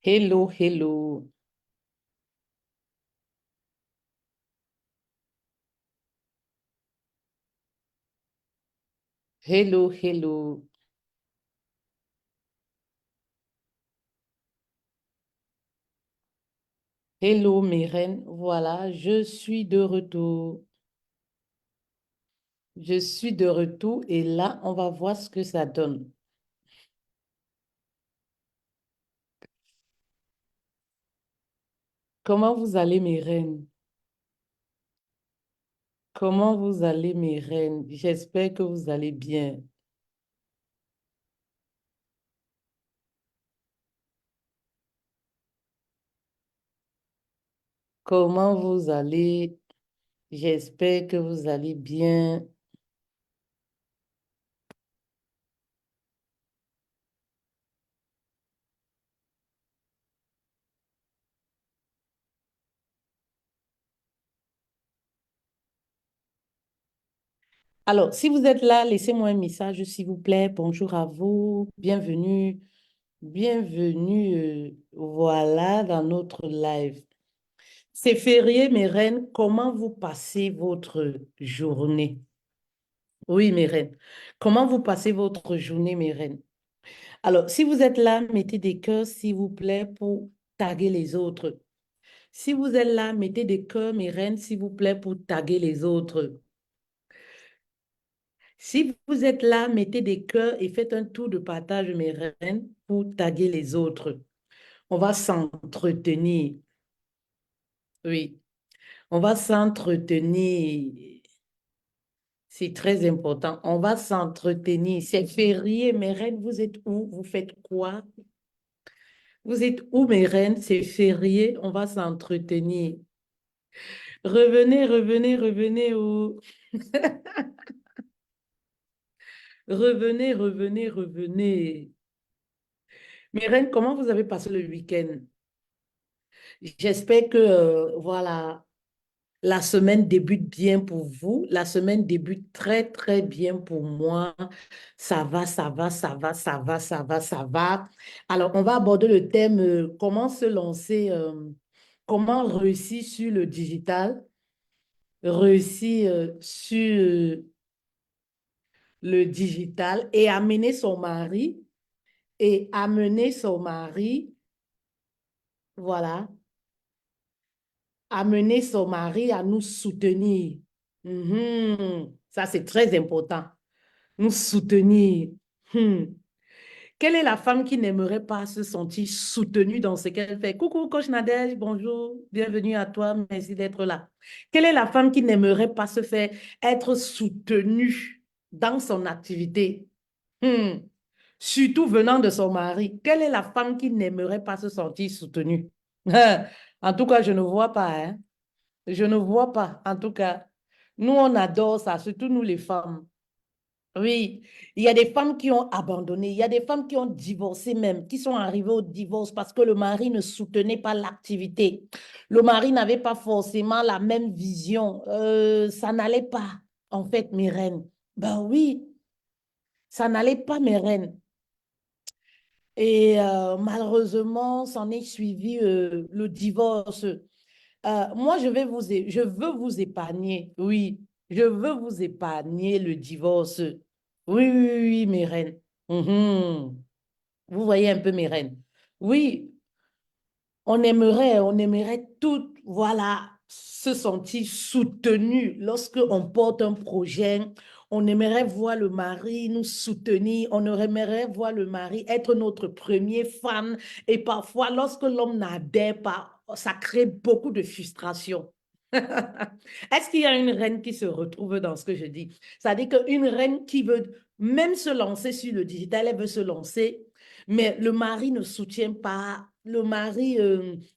Hello, hello, hello, hello, hello, mes reines. Voilà, je suis de retour. Je suis de retour et là, on va voir ce que ça donne. Comment vous allez, mes reines? Comment vous allez, mes reines? J'espère que vous allez bien. Comment vous allez? J'espère que vous allez bien. Alors, si vous êtes là, laissez-moi un message, s'il vous plaît. Bonjour à vous. Bienvenue. Bienvenue, voilà, dans notre live. C'est férié, mes reines. Comment vous passez votre journée? Oui, mes reines. Comment vous passez votre journée, mes reines? Alors, si vous êtes là, mettez des cœurs, s'il vous plaît, pour taguer les autres. Si vous êtes là, mettez des cœurs, mes reines, s'il vous plaît, pour taguer les autres. Si vous êtes là, mettez des cœurs et faites un tour de partage, mes reines, pour taguer les autres. On va s'entretenir. Oui, on va s'entretenir. C'est très important. On va s'entretenir. C'est férié, mes reines, vous êtes où? Vous faites quoi? Vous êtes où, mes reines? C'est férié, on va s'entretenir. Revenez, revenez, revenez. Revenez, revenez, revenez. Mes reines, comment vous avez passé le week-end? J'espère que, voilà, la semaine débute bien pour vous. La semaine débute très, très bien pour moi. Ça va, ça va, ça va, ça va, ça va, ça va. Alors, on va aborder le thème comment se lancer, comment réussir sur le digital, réussir sur le digital et amener son mari, voilà, amener son mari à nous soutenir. Ça, c'est très important. Nous soutenir. Hmm. Quelle est la femme qui n'aimerait pas se sentir soutenue dans ce qu'elle fait? Coucou, coach Nadège, bonjour, bienvenue à toi, merci d'être là. Quelle est la femme qui n'aimerait pas se faire être soutenue dans son activité? Hmm. Surtout venant de son mari. Quelle est la femme qui n'aimerait pas se sentir soutenue? En tout cas, je ne vois pas, hein. Je ne vois pas, en tout cas. Nous, on adore ça, surtout nous les femmes. Oui, il y a des femmes qui ont abandonné, il y a des femmes qui ont divorcé même, qui sont arrivées au divorce parce que le mari ne soutenait pas l'activité. Le mari n'avait pas forcément la même vision. Ça n'allait pas, en fait, mes reines. Ben oui, ça n'allait pas, mes reines. Et malheureusement, s'en est suivi le divorce. Moi, je veux vous épargner. Oui, je veux vous épargner le divorce. Oui, oui, oui, oui, mes reines. Mhm. Vous voyez un peu mes reines. Oui, on aimerait toutes, voilà, se sentir soutenu lorsque on porte un projet. On aimerait voir le mari nous soutenir. On aimerait voir le mari être notre premier fan. Et parfois, lorsque l'homme n'adhère pas, ça crée beaucoup de frustration. Est-ce qu'il y a une reine qui se retrouve dans ce que je dis? C'est-à-dire qu'une reine qui veut même se lancer sur le digital, elle veut se lancer, mais le mari ne soutient pas, le mari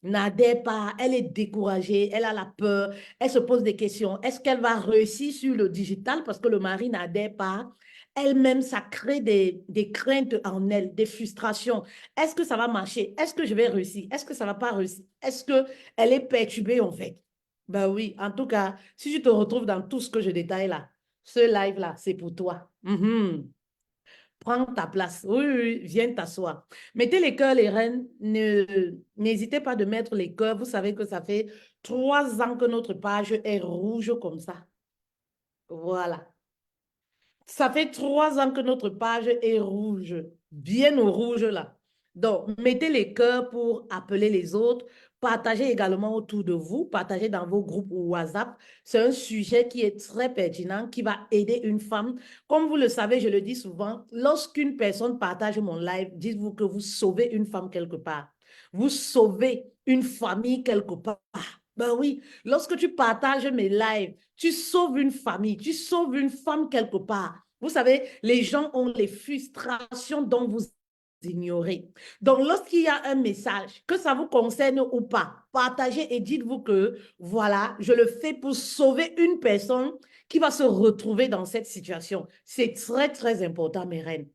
n'adhère pas, elle est découragée, elle a la peur, elle se pose des questions. Est-ce qu'elle va réussir sur le digital parce que le mari n'adhère pas? Elle-même, ça crée des craintes en elle, des frustrations. Est-ce que ça va marcher? Est-ce que je vais réussir? Est-ce que ça ne va pas réussir? Est-ce qu'elle est perturbée en fait? Ben oui, en tout cas, si tu te retrouves dans tout ce que je détaille là, ce live-là, c'est pour toi. Mhm. Prends ta place. Oui, oui, oui, viens t'asseoir. Mettez les cœurs, les reines. N'hésitez pas de mettre les cœurs. Vous savez que ça fait 3 ans que notre page est rouge comme ça. Voilà. Ça fait 3 ans que notre page est rouge, bien au rouge là. Donc, mettez les cœurs pour appeler les autres. Partagez également autour de vous, partagez dans vos groupes ou WhatsApp. C'est un sujet qui est très pertinent, qui va aider une femme. Comme vous le savez, je le dis souvent, lorsqu'une personne partage mon live, dites-vous que vous sauvez une femme quelque part. Vous sauvez une famille quelque part. Ben oui, lorsque tu partages mes lives, tu sauves une famille, tu sauves une femme quelque part. Vous savez, les gens ont les frustrations dont vous ignorez. Donc, lorsqu'il y a un message, que ça vous concerne ou pas, partagez et dites-vous que, voilà, je le fais pour sauver une personne qui va se retrouver dans cette situation. C'est très, très important, mes reines.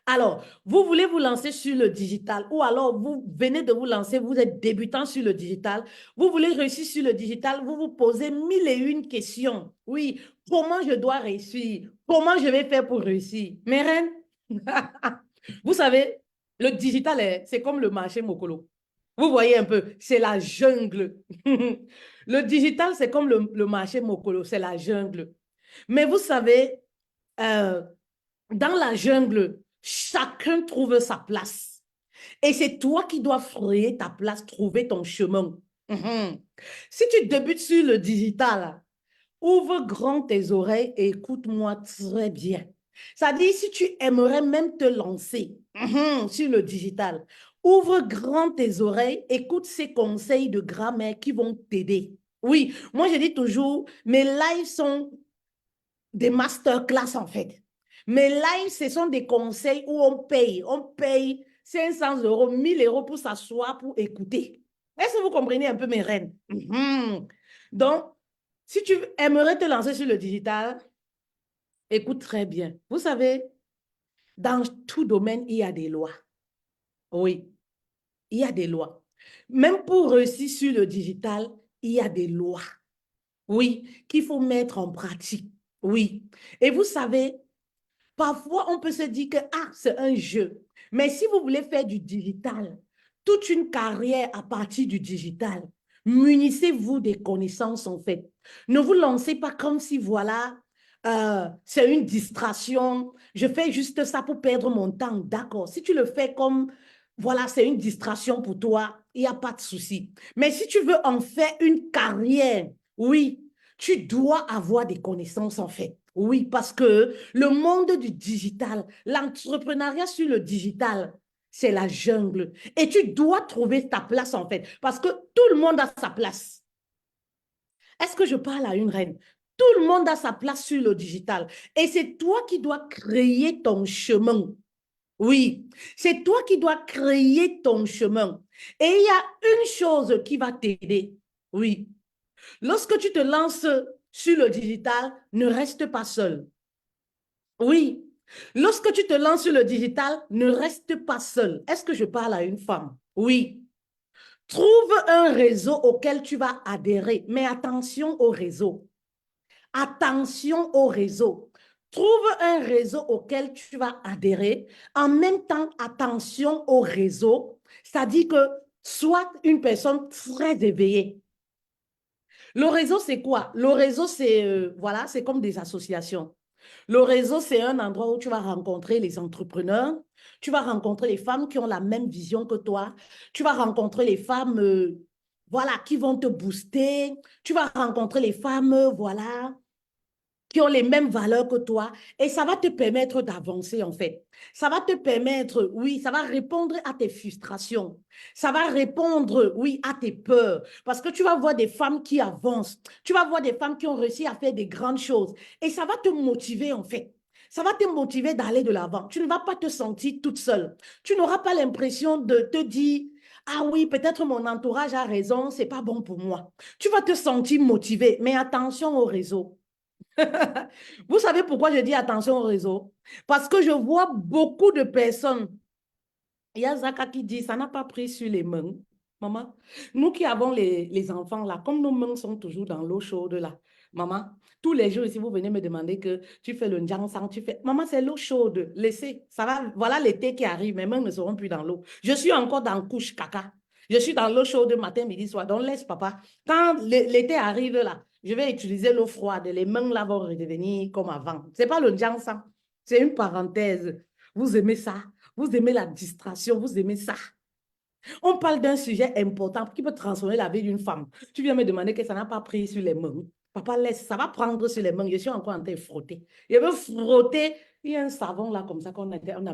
Alors, vous voulez vous lancer sur le digital ou alors vous venez de vous lancer, vous êtes débutant sur le digital, vous voulez réussir sur le digital, vous vous posez mille et une questions. Oui, comment je dois réussir? Comment je vais faire pour réussir? Mes reines, vous savez, le digital, c'est comme le marché Mokolo. Vous voyez un peu, c'est la jungle. Le digital, c'est comme le marché Mokolo, c'est la jungle. Mais vous savez, euh, dans la jungle, chacun trouve sa place. Et c'est toi qui dois frayer ta place, trouver ton chemin. Mhm. Si tu débutes sur le digital, ouvre grand tes oreilles et écoute-moi très bien. C'est-à-dire, si tu aimerais même te lancer sur le digital, ouvre grand tes oreilles, écoute ces conseils de grammaire qui vont t'aider. Oui, moi je dis toujours, mes lives sont des masterclass en fait. Mais live, ce sont des conseils où on paye. On paye 500 euros, 1000 € pour s'asseoir, pour écouter. Est-ce que vous comprenez un peu mes reines? Donc, si tu aimerais te lancer sur le digital, écoute très bien. Vous savez, dans tout domaine, il y a des lois. Oui, il y a des lois. Même pour réussir sur le digital, il y a des lois. Oui, qu'il faut mettre en pratique. Oui. Et vous savez, parfois, on peut se dire que ah, c'est un jeu. Mais si vous voulez faire du digital, toute une carrière à partir du digital, munissez-vous des connaissances en fait. Ne vous lancez pas comme si voilà, c'est une distraction. Je fais juste ça pour perdre mon temps. D'accord. Si tu le fais comme voilà, c'est une distraction pour toi, il n'y a pas de souci. Mais si tu veux en faire une carrière, oui, tu dois avoir des connaissances en fait. Oui, parce que le monde du digital, l'entrepreneuriat sur le digital, c'est la jungle. Et tu dois trouver ta place en fait, parce que tout le monde a sa place. Est-ce que je parle à une reine? Tout le monde a sa place sur le digital. Et c'est toi qui dois créer ton chemin. Oui, c'est toi qui dois créer ton chemin. Et il y a une chose qui va t'aider. Oui, lorsque tu te lances sur le digital, ne reste pas seul. Oui, lorsque tu te lances sur le digital, ne reste pas seul. Est-ce que je parle à une femme? Oui. Trouve un réseau auquel tu vas adhérer, mais attention au réseau. Attention au réseau. Trouve un réseau auquel tu vas adhérer. En même temps, attention au réseau. C'est-à-dire que sois une personne très éveillée. Le réseau, c'est quoi? Le réseau, c'est voilà, c'est comme des associations. Le réseau, c'est un endroit où tu vas rencontrer les entrepreneurs, tu vas rencontrer les femmes qui ont la même vision que toi, tu vas rencontrer les femmes voilà, qui vont te booster, tu vas rencontrer les femmes voilà, qui ont les mêmes valeurs que toi et ça va te permettre d'avancer en fait. Ça va te permettre, oui, ça va répondre à tes frustrations. Ça va répondre, oui, à tes peurs. Parce que tu vas voir des femmes qui avancent. Tu vas voir des femmes qui ont réussi à faire des grandes choses. Et ça va te motiver en fait. Ça va te motiver d'aller de l'avant. Tu ne vas pas te sentir toute seule. Tu n'auras pas l'impression de te dire, ah oui, peut-être mon entourage a raison, c'est pas bon pour moi. Tu vas te sentir motivé, mais attention au réseau. Vous savez pourquoi je dis attention au réseau? Parce que je vois beaucoup de personnes. Il y a Zaka qui dit, ça n'a pas pris sur les mains. Maman, nous qui avons les enfants là, comme nos mains sont toujours dans l'eau chaude là, Maman, tous les jours ici, vous venez me demander que tu fais le Njansang, tu fais... Maman, c'est l'eau chaude, laissez. Ça va, voilà l'été qui arrive, mes mains ne seront plus dans l'eau. Je suis encore dans couche caca. Je suis dans l'eau chaude matin, midi, soir. Donc, laisse papa. Quand l'été arrive là, je vais utiliser l'eau froide. Les mains là vont redevenir comme avant. C'est pas le Njansang. C'est une parenthèse. Vous aimez ça? Vous aimez la distraction? Vous aimez ça? On parle d'un sujet important qui peut transformer la vie d'une femme. Tu viens me demander que ça n'a pas pris sur les mains. Papa, laisse, ça va prendre sur les mains. Je suis encore en train de frotter. Je veux frotter. Il y a un savon là, comme ça, on mettait en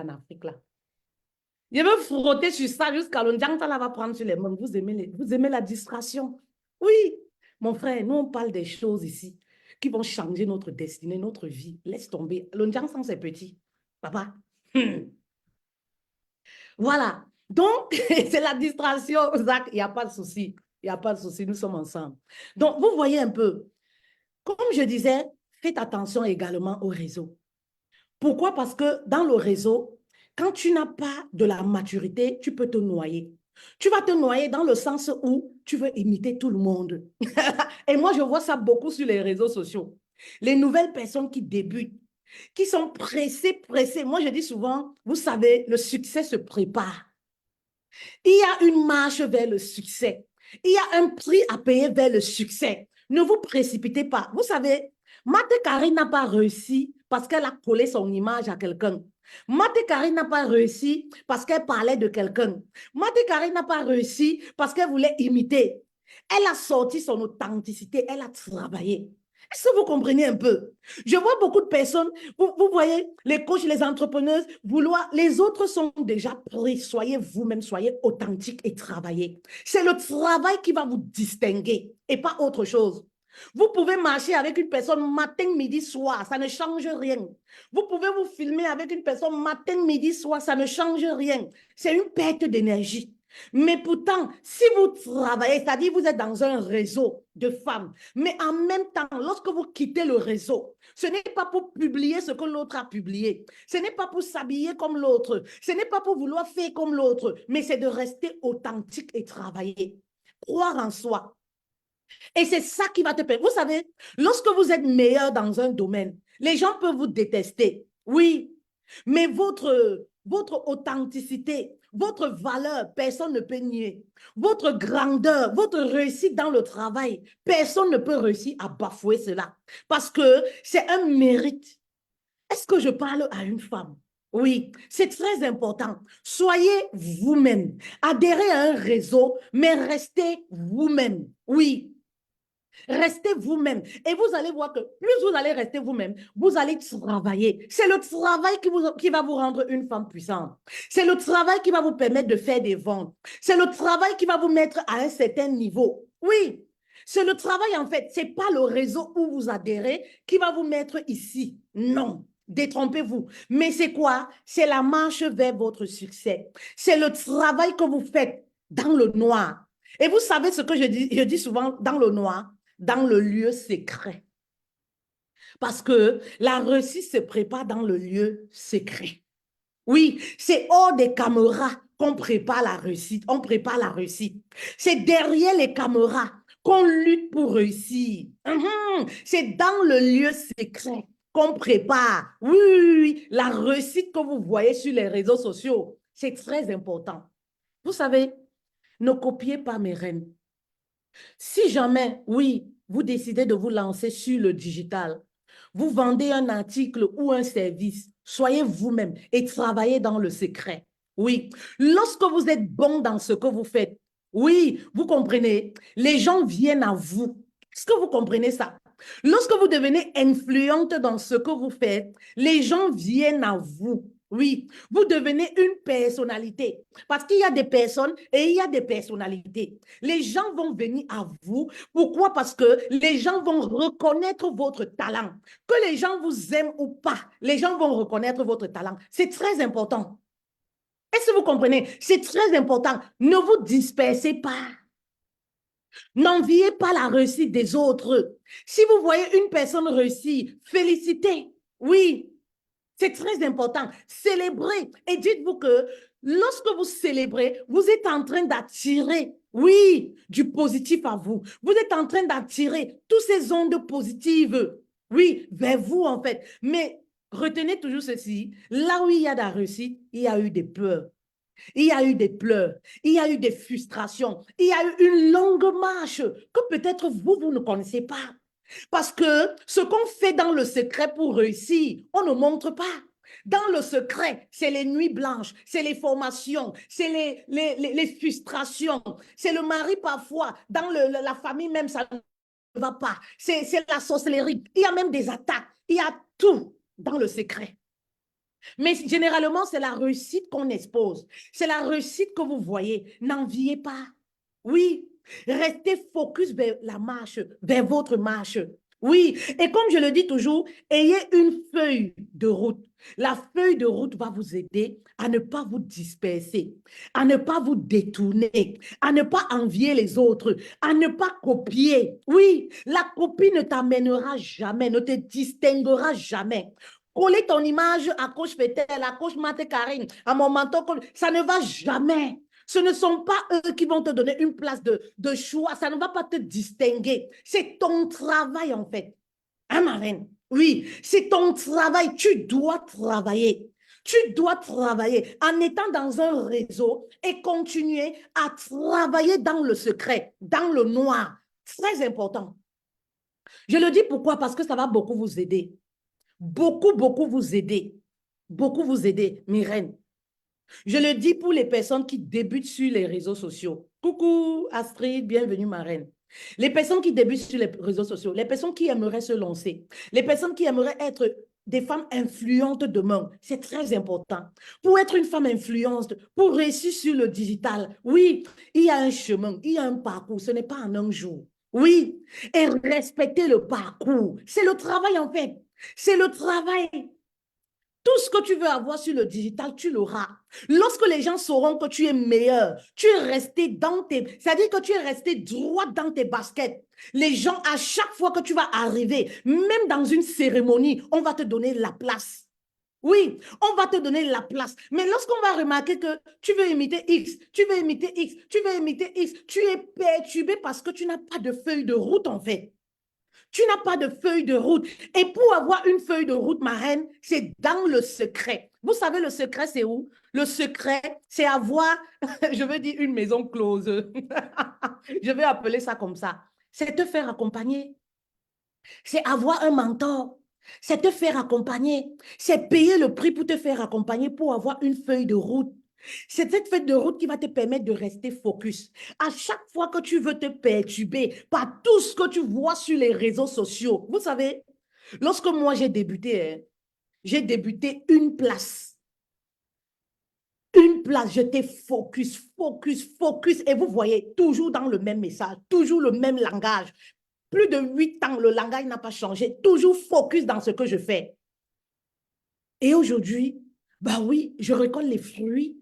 Afrique là. Je veux frotter sur ça jusqu'à l'onjanta là va prendre sur les mains. Vous aimez la distraction? Oui, mon frère, nous on parle des choses ici qui vont changer notre destinée, notre vie. Laisse tomber. L'onjanta, c'est petit. Papa. Voilà. Donc, c'est la distraction, Zach. Il n'y a pas de souci. Il n'y a pas de souci. Nous sommes ensemble. Donc, vous voyez un peu. Comme je disais, faites attention également au réseau. Pourquoi? Parce que dans le réseau, quand tu n'as pas de la maturité, tu peux te noyer. Tu vas te noyer dans le sens où tu veux imiter tout le monde. Et moi, je vois ça beaucoup sur les réseaux sociaux. Les nouvelles personnes qui débutent, qui sont pressées. Moi, je dis souvent, vous savez, le succès se prépare. Il y a une marche vers le succès. Il y a un prix à payer vers le succès. Ne vous précipitez pas. Vous savez, Mate Karine n'a pas réussi parce qu'elle a collé son image à quelqu'un. Mate Karine n'a pas réussi parce qu'elle parlait de quelqu'un. Mate Karine n'a pas réussi parce qu'elle voulait imiter. Elle a sorti son authenticité, elle a travaillé. Est-ce que vous comprenez un peu? Je vois beaucoup de personnes, vous voyez, les coachs, les entrepreneurs, les autres sont déjà pris. Soyez vous-même, soyez authentique et travaillez. C'est le travail qui va vous distinguer et pas autre chose. Vous pouvez marcher avec une personne matin, midi, soir, ça ne change rien. Vous pouvez vous filmer avec une personne matin, midi, soir, ça ne change rien. C'est une perte d'énergie. Mais pourtant, si vous travaillez, c'est-à-dire vous êtes dans un réseau de femmes, mais en même temps, lorsque vous quittez le réseau, ce n'est pas pour publier ce que l'autre a publié, ce n'est pas pour s'habiller comme l'autre, ce n'est pas pour vouloir faire comme l'autre, mais c'est de rester authentique et travailler, croire en soi. Et c'est ça qui va te permettre. Vous savez, lorsque vous êtes meilleur dans un domaine, les gens peuvent vous détester, oui, mais votre authenticité, votre valeur, personne ne peut nier. Votre grandeur, votre réussite dans le travail, personne ne peut réussir à bafouer cela. Parce que c'est un mérite. Est-ce que je parle à une femme? Oui, c'est très important. Soyez vous-même. Adhérez à un réseau, mais restez vous-même. Oui. Restez vous-même. Et vous allez voir que plus vous allez rester vous-même, vous allez travailler. C'est le travail qui va vous rendre une femme puissante. C'est le travail qui va vous permettre de faire des ventes. C'est le travail qui va vous mettre à un certain niveau. Oui, c'est le travail en fait. Ce n'est pas le réseau où vous adhérez qui va vous mettre ici. Non. Détrompez-vous. Mais c'est quoi? C'est la marche vers votre succès. C'est le travail que vous faites dans le noir. Et vous savez ce que je dis souvent dans le noir? Dans le lieu secret. Parce que la réussite se prépare dans le lieu secret. Oui, c'est hors des caméras qu'on prépare la réussite. On prépare la réussite. C'est derrière les caméras qu'on lutte pour réussir. C'est dans le lieu secret qu'on prépare. Oui, oui, oui, la réussite que vous voyez sur les réseaux sociaux, c'est très important. Vous savez, ne copiez pas mes reines. Si jamais, oui, vous décidez de vous lancer sur le digital, vous vendez un article ou un service, soyez vous-même et travaillez dans le secret. Oui, lorsque vous êtes bon dans ce que vous faites, oui, vous comprenez, les gens viennent à vous. Est-ce que vous comprenez ça? Lorsque vous devenez influente dans ce que vous faites, les gens viennent à vous. Oui, vous devenez une personnalité. Parce qu'il y a des personnes et il y a des personnalités. Les gens vont venir à vous. Pourquoi? Parce que les gens vont reconnaître votre talent. Que les gens vous aiment ou pas, les gens vont reconnaître votre talent. C'est très important. Est-ce que vous comprenez? C'est très important. Ne vous dispersez pas. N'enviez pas la réussite des autres. Si vous voyez une personne réussir, félicitez. Oui, c'est très important. Célébrez. Et dites-vous que lorsque vous célébrez, vous êtes en train d'attirer Oui, du positif à vous. Vous êtes en train d'attirer toutes ces ondes positives, oui, vers vous en fait. Mais retenez toujours ceci, là où il y a de la réussite, il y a eu des peurs. Il y a eu des pleurs, il y a eu des frustrations, il y a eu une longue marche que peut-être vous, vous ne connaissez pas. Parce que ce qu'on fait dans le secret pour réussir, on ne montre pas. Dans le secret, c'est les nuits blanches, c'est les formations, c'est les frustrations, c'est le mari parfois, dans la famille même, ça ne va pas. C'est la sorcellerie. Il y a même des attaques. Il y a tout dans le secret. Mais généralement, c'est la réussite qu'on expose. C'est la réussite que vous voyez. N'enviez pas. Oui, restez focus vers la marche, vers votre marche. Oui, et comme je le dis toujours, ayez une feuille de route. La feuille de route va vous aider à ne pas vous disperser, à ne pas vous détourner, à ne pas envier les autres, à ne pas copier. Oui, la copie ne t'amènera jamais, ne te distinguera jamais. Coller ton image à coach Fétel, à coach Maté Karine, à mon mentor, ça ne va jamais. Ce ne sont pas eux qui vont te donner une place de choix. Ça ne va pas te distinguer. C'est ton travail, en fait. Hein, Marine? Oui, c'est ton travail. Tu dois travailler. Tu dois travailler en étant dans un réseau et continuer à travailler dans le secret, dans le noir. Très important. Je le dis pourquoi? Parce que ça va beaucoup vous aider. Beaucoup, beaucoup vous aider. Beaucoup vous aider, Myrène. Je le dis pour les personnes qui débutent sur les réseaux sociaux. Coucou Astrid, bienvenue ma reine. Les personnes qui débutent sur les réseaux sociaux, les personnes qui aimeraient se lancer, les personnes qui aimeraient être des femmes influentes demain, c'est très important. Pour être une femme influente, pour réussir sur le digital, oui, il y a un chemin, il y a un parcours, ce n'est pas en un jour. Oui, et respecter le parcours, c'est le travail en fait. C'est le travail. Tout ce que tu veux avoir sur le digital, tu l'auras. Lorsque les gens sauront que tu es meilleur, tu es resté dans tes... C'est-à-dire que tu es resté droit dans tes baskets. Les gens, à chaque fois que tu vas arriver, même dans une cérémonie, on va te donner la place. Oui, on va te donner la place. Mais lorsqu'on va remarquer que tu veux imiter X, tu veux imiter X, tu veux imiter X, tu es perturbé parce que tu n'as pas de feuille de route en fait. Tu n'as pas de feuille de route. Et pour avoir une feuille de route, ma reine, c'est dans le secret. Vous savez, le secret, c'est où? Le secret, c'est avoir, je veux dire, une maison close. Je vais appeler ça comme ça. C'est te faire accompagner. C'est avoir un mentor. C'est te faire accompagner. C'est payer le prix pour te faire accompagner pour avoir une feuille de route. C'est cette feuille de route qui va te permettre de rester focus. À chaque fois que tu veux te perturber par tout ce que tu vois sur les réseaux sociaux, vous savez, lorsque moi j'ai débuté une place. Une place, j'étais focus, focus, focus. Et vous voyez, toujours dans le même message, toujours le même langage. Plus de 8 ans, le langage n'a pas changé. Toujours focus dans ce que je fais. Et aujourd'hui, bah oui, je récolte les fruits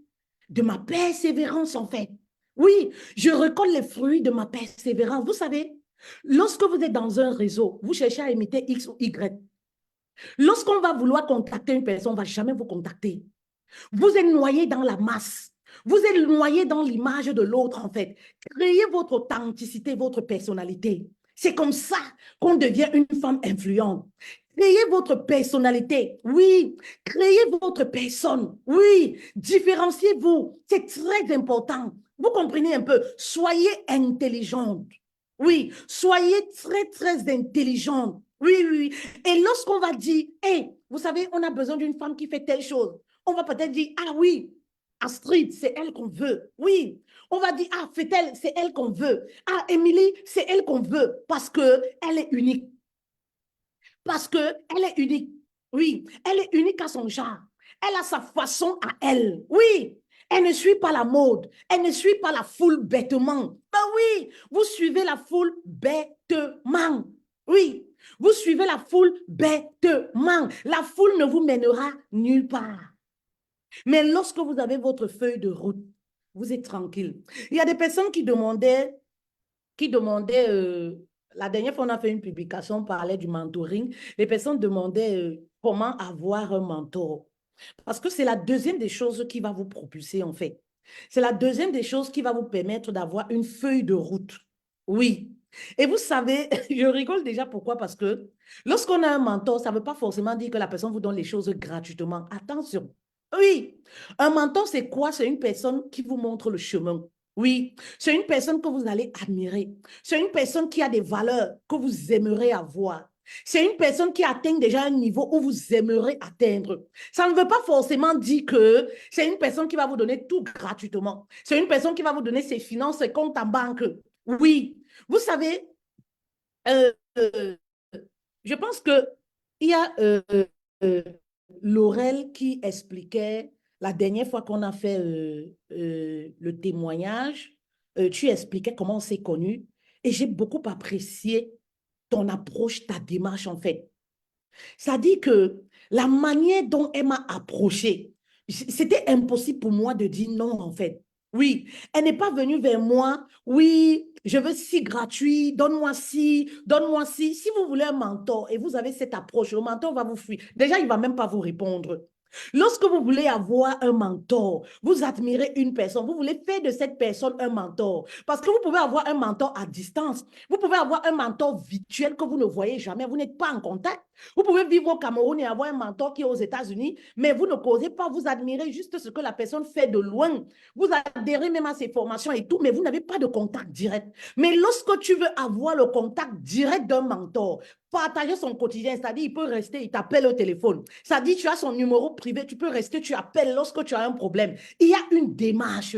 de ma persévérance, en fait. Oui, je récolte les fruits de ma persévérance. Vous savez, lorsque vous êtes dans un réseau, vous cherchez à imiter X ou Y. Lorsqu'on va vouloir contacter une personne, on ne va jamais vous contacter. Vous êtes noyé dans la masse. Vous êtes noyé dans l'image de l'autre, en fait. Créez votre authenticité, votre personnalité. C'est comme ça qu'on devient une femme influente. Créez votre personnalité. Oui. Créez votre personne. Oui. Différenciez-vous. C'est très important. Vous comprenez un peu. Soyez intelligente. Oui. Soyez très, très intelligente. Oui, oui. Et lorsqu'on va dire, hé, vous savez, on a besoin d'une femme qui fait telle chose, on va peut-être dire, ah oui, Astrid, c'est elle qu'on veut. Oui. On va dire, ah, Fétel, c'est elle qu'on veut. Ah, Émilie, c'est elle qu'on veut parce qu'elle est unique. Parce qu'elle est unique. Oui, elle est unique à son genre. Elle a sa façon à elle. Oui, elle ne suit pas la mode. Elle ne suit pas la foule bêtement. Ben oui, vous suivez la foule bêtement. Oui, vous suivez la foule bêtement. La foule ne vous mènera nulle part. Mais lorsque vous avez votre feuille de route, vous êtes tranquille. Il y a des personnes qui demandaient, la dernière fois on a fait une publication, on parlait du mentoring, les personnes demandaient comment avoir un mentor. Parce que c'est la deuxième des choses qui va vous propulser en fait. C'est la deuxième des choses qui va vous permettre d'avoir une feuille de route. Oui. Et vous savez, je rigole déjà pourquoi? Parce que lorsqu'on a un mentor, ça ne veut pas forcément dire que la personne vous donne les choses gratuitement. Attention. Oui. Un mentor, c'est quoi? C'est une personne qui vous montre le chemin. Oui. C'est une personne que vous allez admirer. C'est une personne qui a des valeurs que vous aimerez avoir. C'est une personne qui atteint déjà un niveau où vous aimerez atteindre. Ça ne veut pas forcément dire que c'est une personne qui va vous donner tout gratuitement. C'est une personne qui va vous donner ses finances, ses comptes en banque. Oui. Vous savez, euh, euh, je pense que il y a euh, Laurel qui expliquait la dernière fois qu'on a fait le témoignage, tu expliquais comment on s'est connus et j'ai beaucoup apprécié ton approche, ta démarche en fait. Ça dit que la manière dont elle m'a approché, c'était impossible pour moi de dire non, en fait. Oui, elle n'est pas venue vers moi. Oui, je veux ci gratuit, donne-moi ci, donne-moi ci. Si vous voulez un mentor et vous avez cette approche, le mentor va vous fuir. Déjà, il ne va même pas vous répondre. Lorsque vous voulez avoir un mentor, vous admirez une personne, vous voulez faire de cette personne un mentor. Parce que vous pouvez avoir un mentor à distance. Vous pouvez avoir un mentor virtuel que vous ne voyez jamais. Vous n'êtes pas en contact. Vous pouvez vivre au Cameroun et avoir un mentor qui est aux États-Unis, mais vous ne causez pas, vous admirez juste ce que la personne fait de loin. Vous adhérez même à ses formations et tout, mais vous n'avez pas de contact direct. Mais lorsque tu veux avoir le contact direct d'un mentor, partager son quotidien, c'est-à-dire il peut rester, il t'appelle au téléphone. C'est-à-dire tu as son numéro privé, tu peux rester, tu appelles lorsque tu as un problème. Il y a une démarche.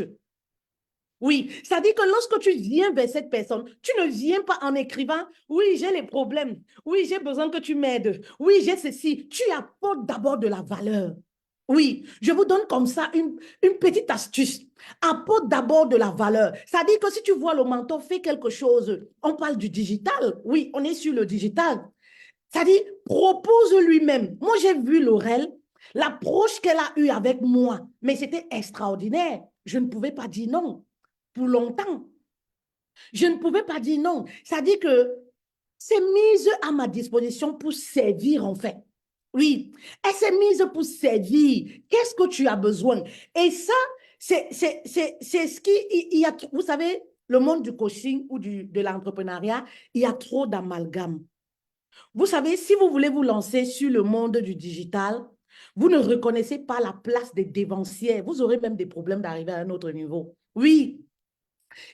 Oui, c'est-à-dire que lorsque tu viens vers cette personne, tu ne viens pas en écrivant, oui, j'ai les problèmes, oui, j'ai besoin que tu m'aides, oui, j'ai ceci. Tu apportes d'abord de la valeur. Oui, je vous donne comme ça une petite astuce. Apporte d'abord de la valeur. C'est-à-dire que si tu vois le mentor fait quelque chose, on parle du digital. Oui, on est sur le digital. C'est-à-dire, propose lui-même. Moi, j'ai vu Laurel, l'approche qu'elle a eue avec moi, mais c'était extraordinaire. Je ne pouvais pas dire non pour longtemps. Je ne pouvais pas dire non. C'est-à-dire que c'est mise à ma disposition pour servir, en fait. Oui, elle s'est mise pour servir. Qu'est-ce que tu as besoin? Et ça, c'est ce qui, il y a, vous savez, le monde du coaching ou de l'entrepreneuriat, il y a trop d'amalgame. Vous savez, si vous voulez vous lancer sur le monde du digital, vous ne reconnaissez pas la place des dévancières. Vous aurez même des problèmes d'arriver à un autre niveau. Oui,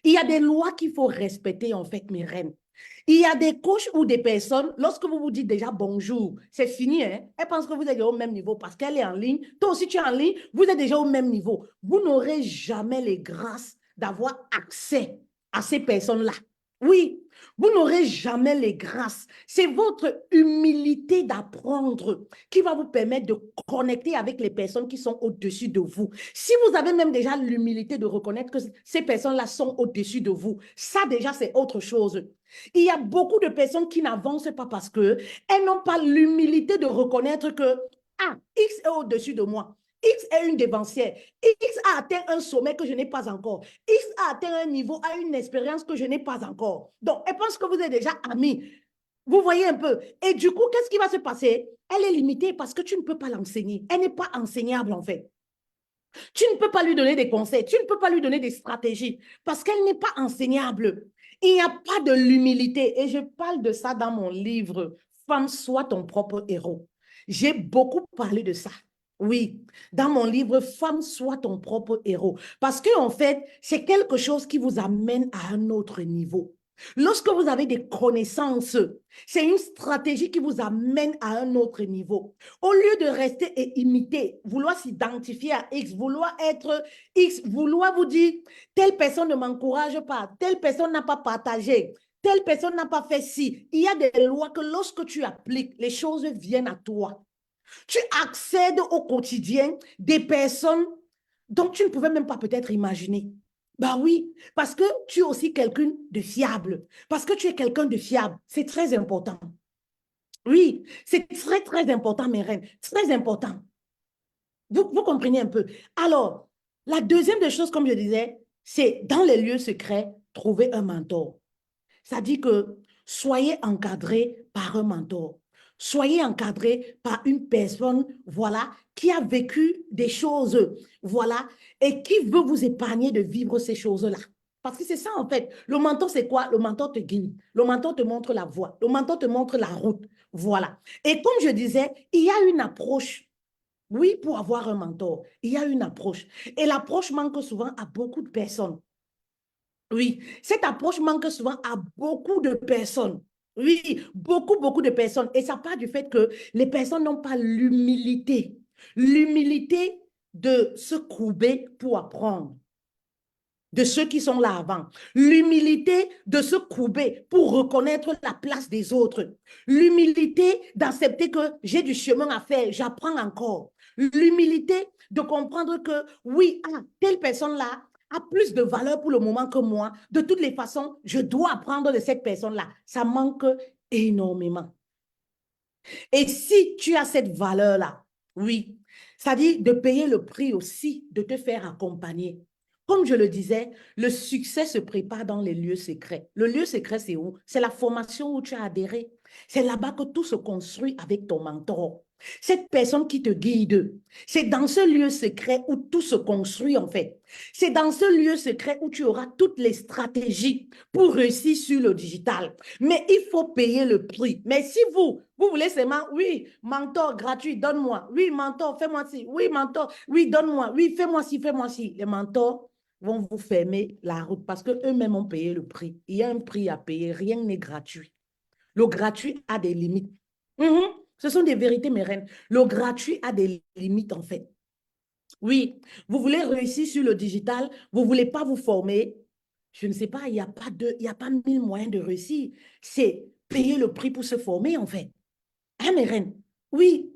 il y a des lois qu'il faut respecter, en fait, mes reines. Il y a des coachs ou des personnes, lorsque vous vous dites déjà bonjour, c'est fini, hein? Elle pense que vous êtes au même niveau parce qu'elle est en ligne. Toi aussi, tu es en ligne, vous êtes déjà au même niveau. Vous n'aurez jamais les grâces d'avoir accès à ces personnes-là. Oui, vous n'aurez jamais les grâces. C'est votre humilité d'apprendre qui va vous permettre de connecter avec les personnes qui sont au-dessus de vous. Si vous avez même déjà l'humilité de reconnaître que ces personnes-là sont au-dessus de vous, ça déjà, c'est autre chose. Il y a beaucoup de personnes qui n'avancent pas parce qu'elles n'ont pas l'humilité de reconnaître que, ah, X est au-dessus de moi. X est une dévancière. X a atteint un sommet que je n'ai pas encore. X a atteint un niveau, a une expérience que je n'ai pas encore. Donc, elle pense que vous êtes déjà amis. Vous voyez un peu. Et du coup, qu'est-ce qui va se passer? Elle est limitée parce que tu ne peux pas l'enseigner. Elle n'est pas enseignable, en fait. Tu ne peux pas lui donner des conseils. Tu ne peux pas lui donner des stratégies parce qu'elle n'est pas enseignable. Il n'y a pas de l'humilité. Et je parle de ça dans mon livre Femme, sois ton propre héros. J'ai beaucoup parlé de ça. Oui, dans mon livre Femme, sois ton propre héros. Parce que en fait, c'est quelque chose qui vous amène à un autre niveau. Lorsque vous avez des connaissances, c'est une stratégie qui vous amène à un autre niveau. Au lieu de rester et imiter, vouloir s'identifier à X, vouloir être X, vouloir vous dire, telle personne ne m'encourage pas, telle personne n'a pas partagé, telle personne n'a pas fait ci. Il y a des lois que lorsque tu appliques, les choses viennent à toi. Tu accèdes au quotidien des personnes dont tu ne pouvais même pas peut-être imaginer. Bah oui, parce que tu es aussi quelqu'un de fiable, parce que tu es quelqu'un de fiable. C'est très important. Oui, c'est très, très important, mes reines. Très important. Vous comprenez un peu. Alors, la deuxième des choses, comme je disais, c'est dans les lieux secrets, trouver un mentor. Ça dit que soyez encadré par un mentor. Soyez encadré par une personne, voilà, qui a vécu des choses, voilà, et qui veut vous épargner de vivre ces choses-là. Parce que c'est ça, en fait. Le mentor, c'est quoi? Le mentor te guide. Le mentor te montre la voie. Le mentor te montre la route. Voilà. Et comme je disais, il y a une approche. Oui, pour avoir un mentor, il y a une approche. Et l'approche manque souvent à beaucoup de personnes. Oui, cette approche manque souvent à beaucoup de personnes. Oui, beaucoup, beaucoup de personnes. Et ça part du fait que les personnes n'ont pas l'humilité. L'humilité de se courber pour apprendre de ceux qui sont là avant. L'humilité de se courber pour reconnaître la place des autres. L'humilité d'accepter que j'ai du chemin à faire, j'apprends encore. L'humilité de comprendre que oui, ah, telle personne-là a plus de valeur pour le moment que moi. De toutes les façons, je dois apprendre de cette personne-là. Ça manque énormément. Et si tu as cette valeur-là, oui, ça dit de payer le prix aussi, de te faire accompagner. Comme je le disais, le succès se prépare dans les lieux secrets. Le lieu secret, c'est où? C'est la formation où tu as adhéré. C'est là-bas que tout se construit avec ton mentor. Cette personne qui te guide, c'est dans ce lieu secret où tout se construit en fait. C'est dans ce lieu secret où tu auras toutes les stratégies pour réussir sur le digital. Mais il faut payer le prix. Mais si vous voulez seulement, oui, mentor gratuit, donne-moi. Oui, mentor, fais-moi ci. Oui, mentor, oui, donne-moi. Oui, fais-moi ci, fais-moi ci. Les mentors vont vous fermer la route parce qu'eux-mêmes ont payé le prix. Il y a un prix à payer. Rien n'est gratuit. Le gratuit a des limites. Mhm. Ce sont des vérités, mes reines. Le gratuit a des limites, en fait. Oui, vous voulez réussir sur le digital, vous ne voulez pas vous former. Je ne sais pas, il y a pas mille moyens de réussir. C'est payer le prix pour se former, en fait. Hein, mes reines? Oui,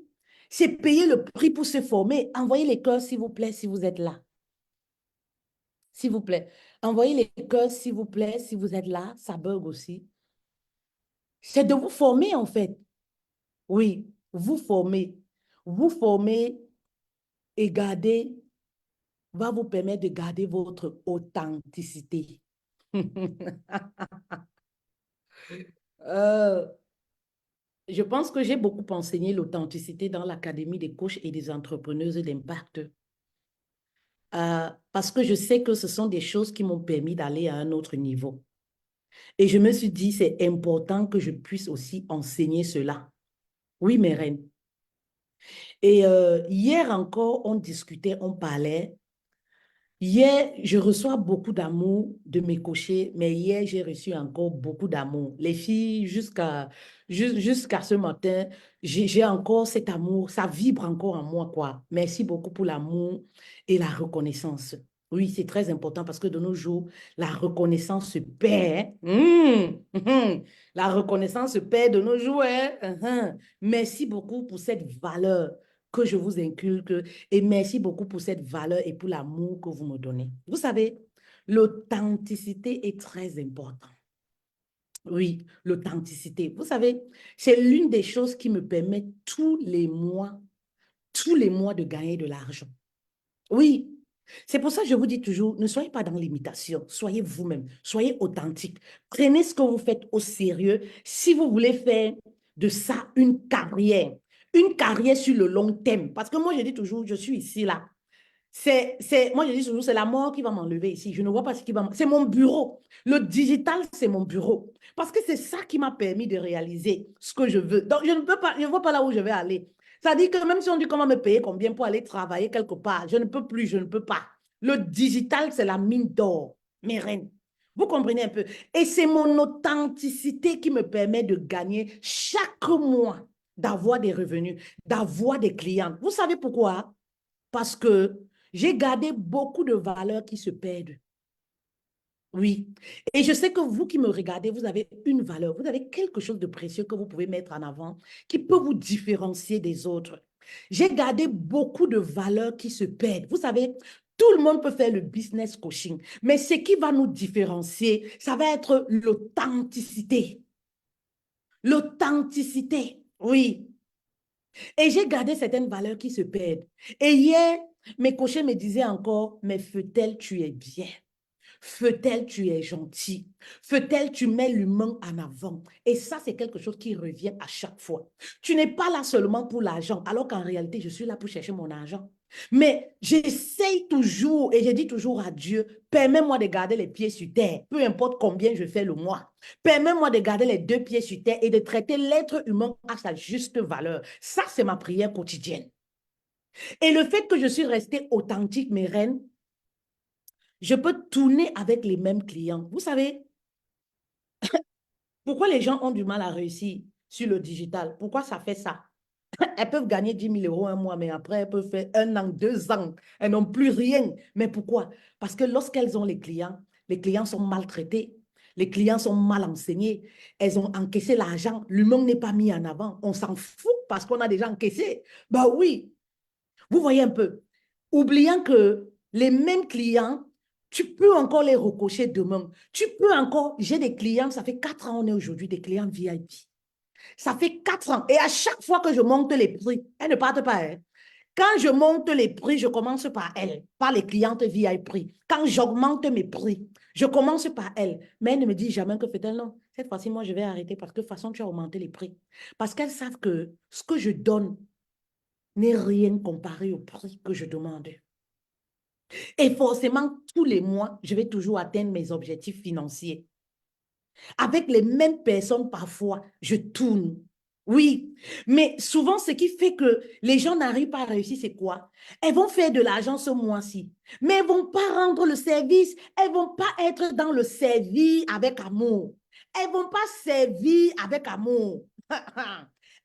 c'est payer le prix pour se former. Envoyez les cœurs, s'il vous plaît, si vous êtes là. S'il vous plaît. Envoyez les cœurs, s'il vous plaît, si vous êtes là. Ça bug aussi. C'est de vous former, en fait. Oui, vous former. Vous former et garder va vous permettre de garder votre authenticité. Euh, je pense que j'ai beaucoup enseigné l'authenticité dans l'Académie des coachs et des entrepreneuses d'impact. Parce que je sais que ce sont des choses qui m'ont permis d'aller à un autre niveau. Et je me suis dit, c'est important que je puisse aussi enseigner cela. Oui, mes reines. Et hier encore, on discutait, on parlait. Hier, je reçois beaucoup d'amour de mes coachés, mais hier, j'ai reçu encore beaucoup d'amour. Les filles, jusqu'à ce matin, j'ai encore cet amour, ça vibre encore en moi, quoi. Merci beaucoup pour l'amour et la reconnaissance. Oui, c'est très important parce que de nos jours, la reconnaissance se perd. La reconnaissance se perd de nos jours, hein. Merci beaucoup pour cette valeur que je vous inculque et merci beaucoup pour cette valeur et pour l'amour que vous me donnez. Vous savez, l'authenticité est très importante. Oui, l'authenticité. Vous savez, c'est l'une des choses qui me permet tous les mois de gagner de l'argent. Oui, c'est pour ça que je vous dis toujours, ne soyez pas dans l'imitation, soyez vous-même, soyez authentique. Prenez ce que vous faites au sérieux si vous voulez faire de ça une carrière sur le long terme. Parce que moi, je dis toujours, je suis ici, là. Moi, je dis toujours, c'est la mort qui va m'enlever ici. Je ne vois pas ce qui va. C'est mon bureau. Le digital, c'est mon bureau. Parce que c'est ça qui m'a permis de réaliser ce que je veux. Donc, je ne peux pas, je ne vois pas là où je vais aller. Ça dit que même si on dit comment me payer combien pour aller travailler quelque part, je ne peux plus, je ne peux pas. Le digital, c'est la mine d'or, mes reines. Vous comprenez un peu? Et c'est mon authenticité qui me permet de gagner chaque mois, d'avoir des revenus, d'avoir des clients. Vous savez pourquoi? Parce que j'ai gardé beaucoup de valeurs qui se perdent. Oui. Et je sais que vous qui me regardez, vous avez une valeur, vous avez quelque chose de précieux que vous pouvez mettre en avant qui peut vous différencier des autres. J'ai gardé beaucoup de valeurs qui se perdent. Vous savez, tout le monde peut faire le business coaching, mais ce qui va nous différencier, ça va être l'authenticité. L'authenticité, oui. Et j'ai gardé certaines valeurs qui se perdent. Et hier, mes coachés me disaient encore, mais Feutel, tu es bien. Feu-tel, tu es gentil. Feu-tel, tu mets l'humain en avant. Et ça, c'est quelque chose qui revient à chaque fois. Tu n'es pas là seulement pour l'argent, alors qu'en réalité, je suis là pour chercher mon argent. Mais j'essaye toujours, et je dis toujours à Dieu, permets-moi de garder les pieds sur terre, peu importe combien je fais le mois. Permets-moi de garder les deux pieds sur terre et de traiter l'être humain à sa juste valeur. Ça, c'est ma prière quotidienne. Et le fait que je suis restée authentique, mes reines, je peux tourner avec les mêmes clients. Vous savez, pourquoi les gens ont du mal à réussir sur le digital? Pourquoi ça fait ça? Elles peuvent gagner 10 000 € un mois, mais après, elles peuvent faire 1 an, 2 ans. Elles n'ont plus rien. Mais pourquoi? Parce que lorsqu'elles ont les clients sont maltraités. Les clients sont mal enseignés. Elles ont encaissé l'argent. L'humain n'est pas mis en avant. On s'en fout parce qu'on a déjà encaissé. Bah oui, vous voyez un peu. Oubliant que les mêmes clients, tu peux encore les recocher demain. Tu peux encore, j'ai des clients, ça fait 4 ans, on est aujourd'hui des clients VIP. Ça fait 4 ans. Et à chaque fois que je monte les prix, elles ne partent pas. Hein. Quand je monte les prix, je commence par elles, par les clientes VIP. Quand j'augmente mes prix, je commence par elles. Mais elles ne me disent jamais que fait-elle non. Cette fois-ci, moi, je vais arrêter parce que de toute façon, tu as augmenté les prix. Parce qu'elles savent que ce que je donne n'est rien comparé au prix que je demande. Et forcément, tous les mois, je vais toujours atteindre mes objectifs financiers. Avec les mêmes personnes, parfois, je tourne. Oui, mais souvent, ce qui fait que les gens n'arrivent pas à réussir, c'est quoi? Elles vont faire de l'argent ce mois-ci, mais elles ne vont pas rendre le service. Elles ne vont pas être dans le service avec amour. Elles ne vont pas servir avec amour.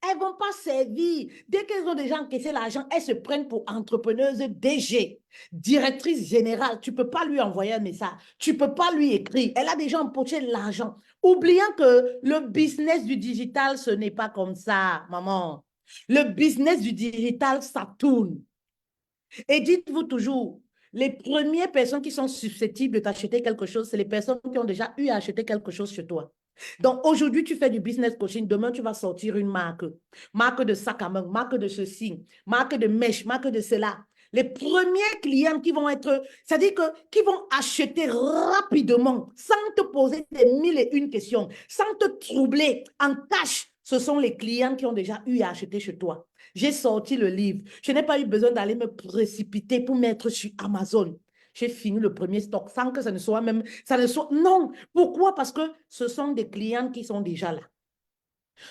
Elles ne vont pas servir. Dès qu'elles ont déjà encaissé l'argent, elles se prennent pour entrepreneuses DG, directrice générale. Tu ne peux pas lui envoyer un message. Tu ne peux pas lui écrire. Elle a déjà empoché l'argent. Oubliant que le business du digital, ce n'est pas comme ça, maman. Le business du digital, ça tourne. Et dites-vous toujours, les premières personnes qui sont susceptibles de t'acheter quelque chose, c'est les personnes qui ont déjà eu à acheter quelque chose chez toi. Donc aujourd'hui, tu fais du business coaching, demain, tu vas sortir une marque. Marque de sac à main, marque de ceci, marque de mèche, marque de cela. Les premiers clients qui vont être, c'est-à-dire que qui vont acheter rapidement, sans te poser des mille et une questions, sans te troubler en cash, ce sont les clients qui ont déjà eu à acheter chez toi. J'ai sorti le livre. Je n'ai pas eu besoin d'aller me précipiter pour mettre sur Amazon. J'ai fini le premier stock sans que ça ne soit même, ça ne soit, non. Pourquoi? Parce que ce sont des clients qui sont déjà là.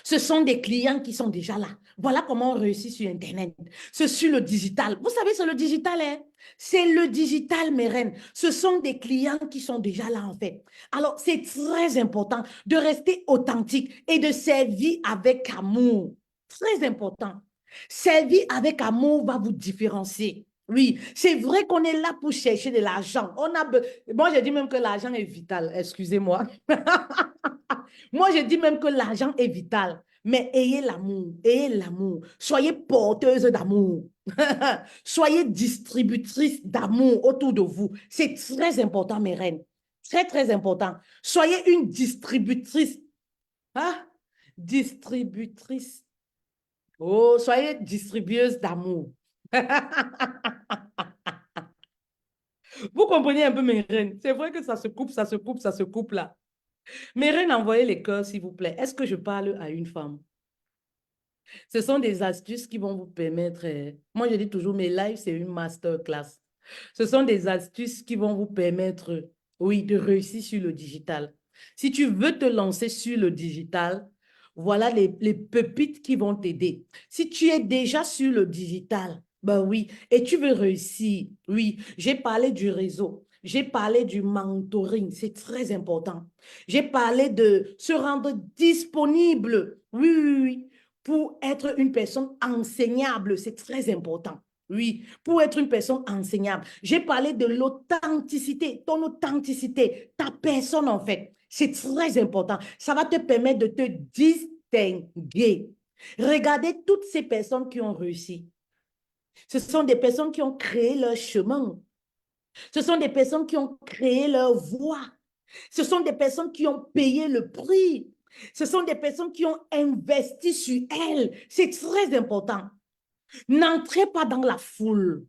Ce sont des clients qui sont déjà là. Voilà comment on réussit sur Internet. C'est sur le digital. Vous savez, c'est le digital, hein? C'est le digital, mes reines. Ce sont des clients qui sont déjà là, en fait. Alors, c'est très important de rester authentique et de servir avec amour. Très important. Servir avec amour va vous différencier. Oui, c'est vrai qu'on est là pour chercher de l'argent. Moi, je dis même que l'argent est vital. Excusez-moi. Moi, je dis même que l'argent est vital. Mais ayez l'amour, ayez l'amour. Soyez porteuse d'amour. Soyez distributrice d'amour autour de vous. C'est très important, mes reines. Très, très important. Soyez une distributrice. Hein? Distributrice. Oh, soyez distribueuse d'amour. Vous comprenez un peu, mes reines? C'est vrai que ça se coupe, ça se coupe, ça se coupe là. Mes reines, envoyez les cœurs, s'il vous plaît. Est-ce que je parle à une femme? Ce sont des astuces qui vont vous permettre. Moi, je dis toujours, mes lives, c'est une masterclass. Ce sont des astuces qui vont vous permettre, oui, de réussir sur le digital. Si tu veux te lancer sur le digital, voilà les pépites qui vont t'aider. Si tu es déjà sur le digital, ben oui, et tu veux réussir, oui, j'ai parlé du réseau. J'ai parlé du mentoring, c'est très important. J'ai parlé de se rendre disponible. Oui, oui, oui pour être une personne enseignable, c'est très important. Oui, pour être une personne enseignable. J'ai parlé de l'authenticité, ton authenticité, ta personne en fait. C'est très important. Ça va te permettre de te distinguer. Regardez toutes ces personnes qui ont réussi. Ce sont des personnes qui ont créé leur chemin. Ce sont des personnes qui ont créé leur voie. Ce sont des personnes qui ont payé le prix. Ce sont des personnes qui ont investi sur elles. C'est très important. N'entrez pas dans la foule.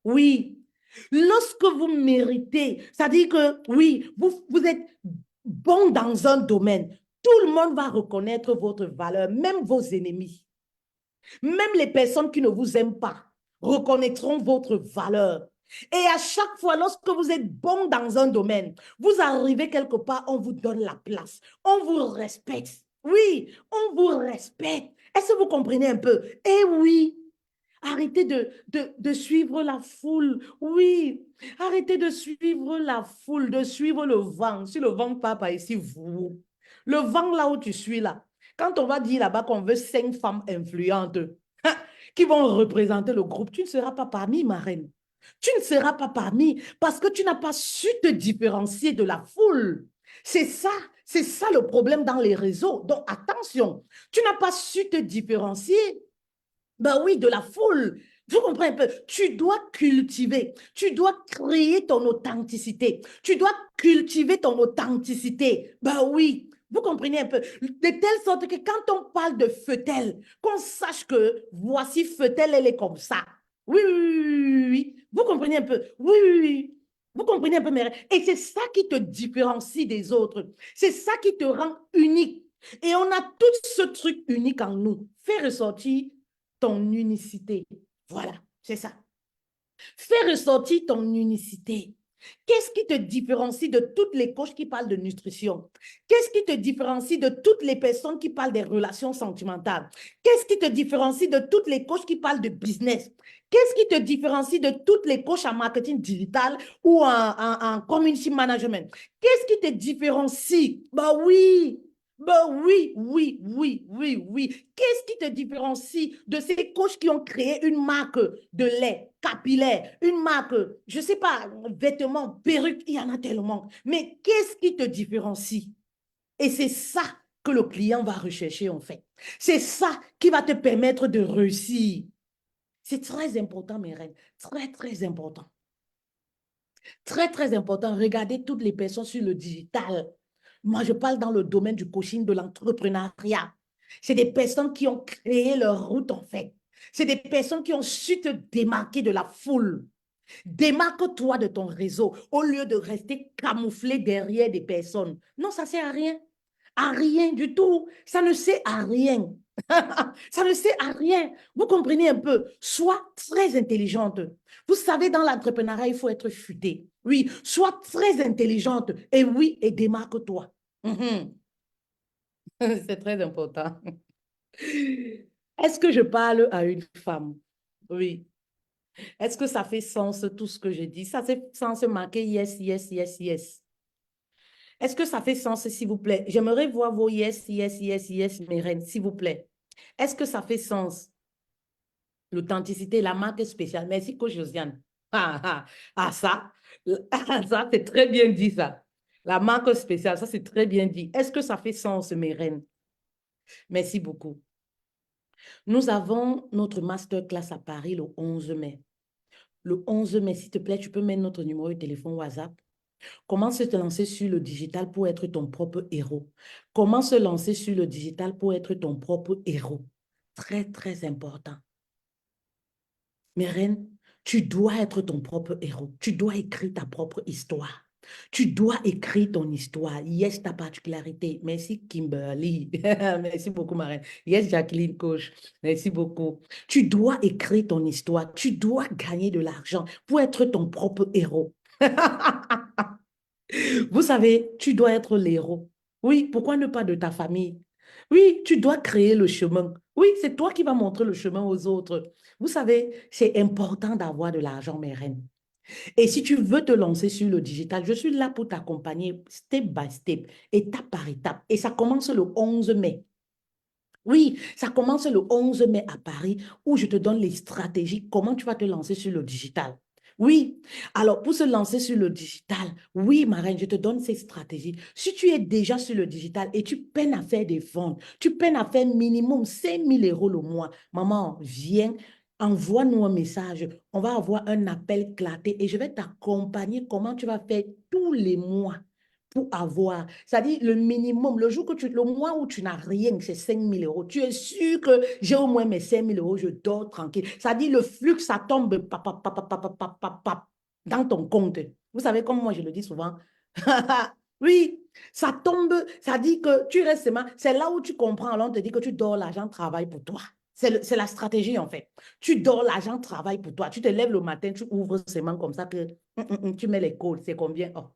Oui, Lorsque vous méritez, c'est-à-dire que, oui, vous êtes bon dans un domaine, tout le monde va reconnaître votre valeur, même vos ennemis. Même les personnes qui ne vous aiment pas reconnaîtront votre valeur. Et à chaque fois, lorsque vous êtes bon dans un domaine, vous arrivez quelque part, on vous donne la place, on vous respecte. Oui, on vous respecte. Est-ce que vous comprenez un peu? Eh oui, arrêtez de suivre la foule. Oui, arrêtez de suivre la foule, de suivre le vent. Si le vent part par ici, vous. Le vent là où tu suis là. Quand on va dire là-bas qu'on veut 5 femmes influentes qui vont représenter le groupe, tu ne seras pas parmi, ma reine. Tu ne seras pas parmi parce que tu n'as pas su te différencier de la foule. C'est ça le problème dans les réseaux. Donc attention, tu n'as pas su te différencier. Ben oui, de la foule. Vous comprenez un peu? Tu dois créer ton authenticité. Tu dois cultiver ton authenticité. Ben oui, vous comprenez un peu? De telle sorte que quand on parle de Feutel, qu'on sache que voici Feutel, elle est comme ça. Oui, oui, oui, oui, oui, oui. Vous comprenez un peu? Oui, oui, oui. Vous comprenez un peu, mes rêves? Et c'est ça qui te différencie des autres. C'est ça qui te rend unique. Et on a tout ce truc unique en nous. Fais ressortir ton unicité. Voilà, c'est ça. Fais ressortir ton unicité. Qu'est-ce qui te différencie de toutes les coachs qui parlent de nutrition? Qu'est-ce qui te différencie de toutes les personnes qui parlent des relations sentimentales? Qu'est-ce qui te différencie de toutes les coachs qui parlent de business? Qu'est-ce qui te différencie de toutes les coachs en marketing digital ou en community management? Qu'est-ce qui te différencie? Bah oui, ben oui, oui, oui, oui, oui. Qu'est-ce qui te différencie de ces coachs qui ont créé une marque de lait capillaire, une marque, je ne sais pas, vêtements, perruques, il y en a tellement. Mais qu'est-ce qui te différencie? Et c'est ça que le client va rechercher en fait. C'est ça qui va te permettre de réussir. C'est très important, mes reines. Très, très important. Très, très important. Regardez toutes les personnes sur le digital. Moi, je parle dans le domaine du coaching, de l'entrepreneuriat. C'est des personnes qui ont créé leur route, en fait. C'est des personnes qui ont su te démarquer de la foule. Démarque-toi de ton réseau au lieu de rester camouflé derrière des personnes. Non, ça ne sert à rien. À rien du tout. Ça ne sert à rien. Ça ne sert à rien. Vous comprenez un peu? Sois très intelligente. Vous savez, dans l'entrepreneuriat, il faut être futé. Oui, sois très intelligente. Et oui, et démarque-toi. Mhm. C'est très important. Est-ce que je parle à une femme? Oui. Est-ce que ça fait sens tout ce que je dis? Ça fait sens marquer yes, yes, yes, yes. Est-ce que ça fait sens, s'il vous plaît? J'aimerais voir vos yes, yes, yes, yes, mes reines, s'il vous plaît. Est-ce que ça fait sens? L'authenticité, la marque spéciale. Merci, coach Josiane. Ah, ah, ah, ça, c'est très bien dit, ça. La marque spéciale, ça, c'est très bien dit. Est-ce que ça fait sens, mes reines? Merci beaucoup. Nous avons notre masterclass à Paris le 11 mai. Le 11 mai, s'il te plaît, tu peux mettre notre numéro de téléphone WhatsApp. Comment se lancer sur le digital pour être ton propre héros? Comment se lancer sur le digital pour être ton propre héros? Très, très important. Mais reine, tu dois être ton propre héros. Tu dois écrire ta propre histoire. Tu dois écrire ton histoire. Yes, ta particularité. Merci, Kimberly. Merci beaucoup, ma reine. Yes, Jacqueline, coach. Merci beaucoup. Tu dois écrire ton histoire. Tu dois gagner de l'argent pour être ton propre héros. Vous savez, tu dois être l'héros. Oui, pourquoi ne pas de ta famille? Oui, tu dois créer le chemin. Oui, c'est toi qui vas montrer le chemin aux autres. Vous savez, c'est important d'avoir de l'argent, mes reines. Et si tu veux te lancer sur le digital, je suis là pour t'accompagner step by step, étape par étape. Et ça commence le 11 mai. Oui, ça commence le 11 mai à Paris où je te donne les stratégies, comment tu vas te lancer sur le digital. Oui, alors pour se lancer sur le digital, oui, ma reine, je te donne ces stratégies. Si tu es déjà sur le digital et tu peines à faire des ventes, tu peines à faire minimum 5 000 € le mois, maman, viens, envoie-nous un message. On va avoir un appel claté et je vais t'accompagner comment tu vas faire tous les mois pour avoir. C'est-à-dire le minimum, le mois où tu n'as rien, c'est 5 000 €. Tu es sûr que j'ai au moins mes 5 000 €, je dors tranquille. C'est-à-dire le flux, ça tombe, pap, pap, pap, pap, pap, pap, pap, pap. dans ton compte. Vous savez, comme moi, je le dis souvent. Oui, ça tombe, ça dit que tu restes seulement. C'est là où tu comprends. Alors, on te dit que tu dors, l'argent travaille pour toi. C'est la stratégie, en fait. Tu dors, l'argent travaille pour toi. Tu te lèves le matin, tu ouvres seulement comme ça que tu mets les codes. C'est combien? Oh.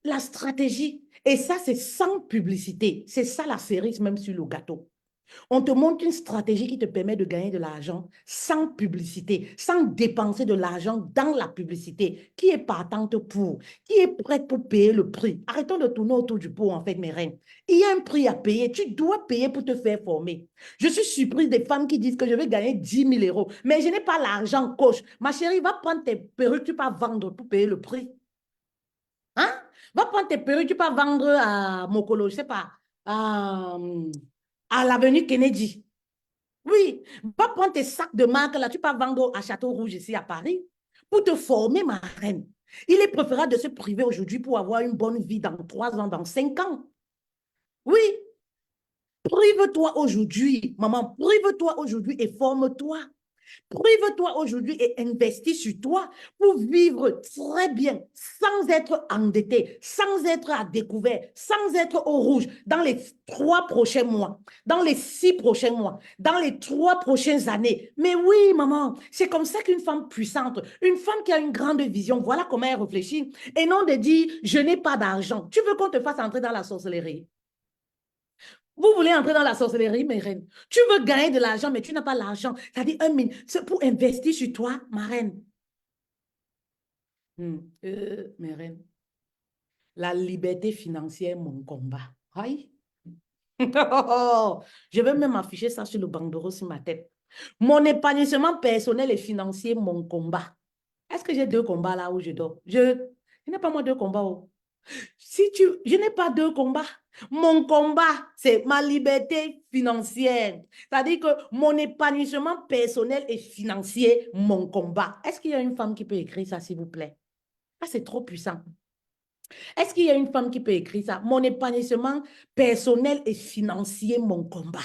La stratégie. Et ça, c'est sans publicité. C'est ça la cerise même sur le gâteau. On te montre une stratégie qui te permet de gagner de l'argent sans publicité, sans dépenser de l'argent dans la publicité. Qui est partante pour? Qui est prête pour payer le prix? Arrêtons de tourner autour du pot, en fait, mes reines. Il y a un prix à payer. Tu dois payer pour te faire former. Je suis surprise des femmes qui disent que je vais gagner 10 000 euros, mais je n'ai pas l'argent, coach. Ma chérie, va prendre tes perruques, tu vas vendre pour payer le prix. Hein? Va prendre tes perruques, tu vas vendre à Mokolo, je sais pas, à l'avenue Kennedy. Oui, va prendre tes sacs de marque là, tu peux vendre à Château Rouge ici à Paris pour te former, ma reine. Il est préférable de se priver aujourd'hui pour avoir une bonne vie dans 3 ans, dans 5 ans. Oui, prive-toi aujourd'hui, maman, prive-toi aujourd'hui et forme-toi. Prive-toi aujourd'hui et investis sur toi pour vivre très bien, sans être endetté, sans être à découvert, sans être au rouge dans les 3 prochains mois, dans les 6 prochains mois, dans les 3 prochaines années. Mais oui, maman, c'est comme ça qu'une femme puissante, une femme qui a une grande vision, voilà comment elle réfléchit, et non de dire, je n'ai pas d'argent. Tu veux qu'on te fasse entrer dans la sorcellerie? Vous voulez entrer dans la sorcellerie, mes reines. Tu veux gagner de l'argent, mais tu n'as pas l'argent. C'est-à-dire 1 000. C'est pour investir sur toi, ma reine. Mes reines. La liberté financière, mon combat. Aïe. Je vais même afficher ça sur le bandeau sur ma tête. Mon épanouissement personnel et financier, mon combat. Est-ce que j'ai 2 combats là où je dors? Je n'ai pas moi 2 combats. Oh. Je n'ai pas 2 combats. Mon combat, c'est ma liberté financière. C'est-à-dire que mon épanouissement personnel et financier, mon combat. Est-ce qu'il y a une femme qui peut écrire ça, s'il vous plaît? Ah, c'est trop puissant. Est-ce qu'il y a une femme qui peut écrire ça? Mon épanouissement personnel et financier, mon combat.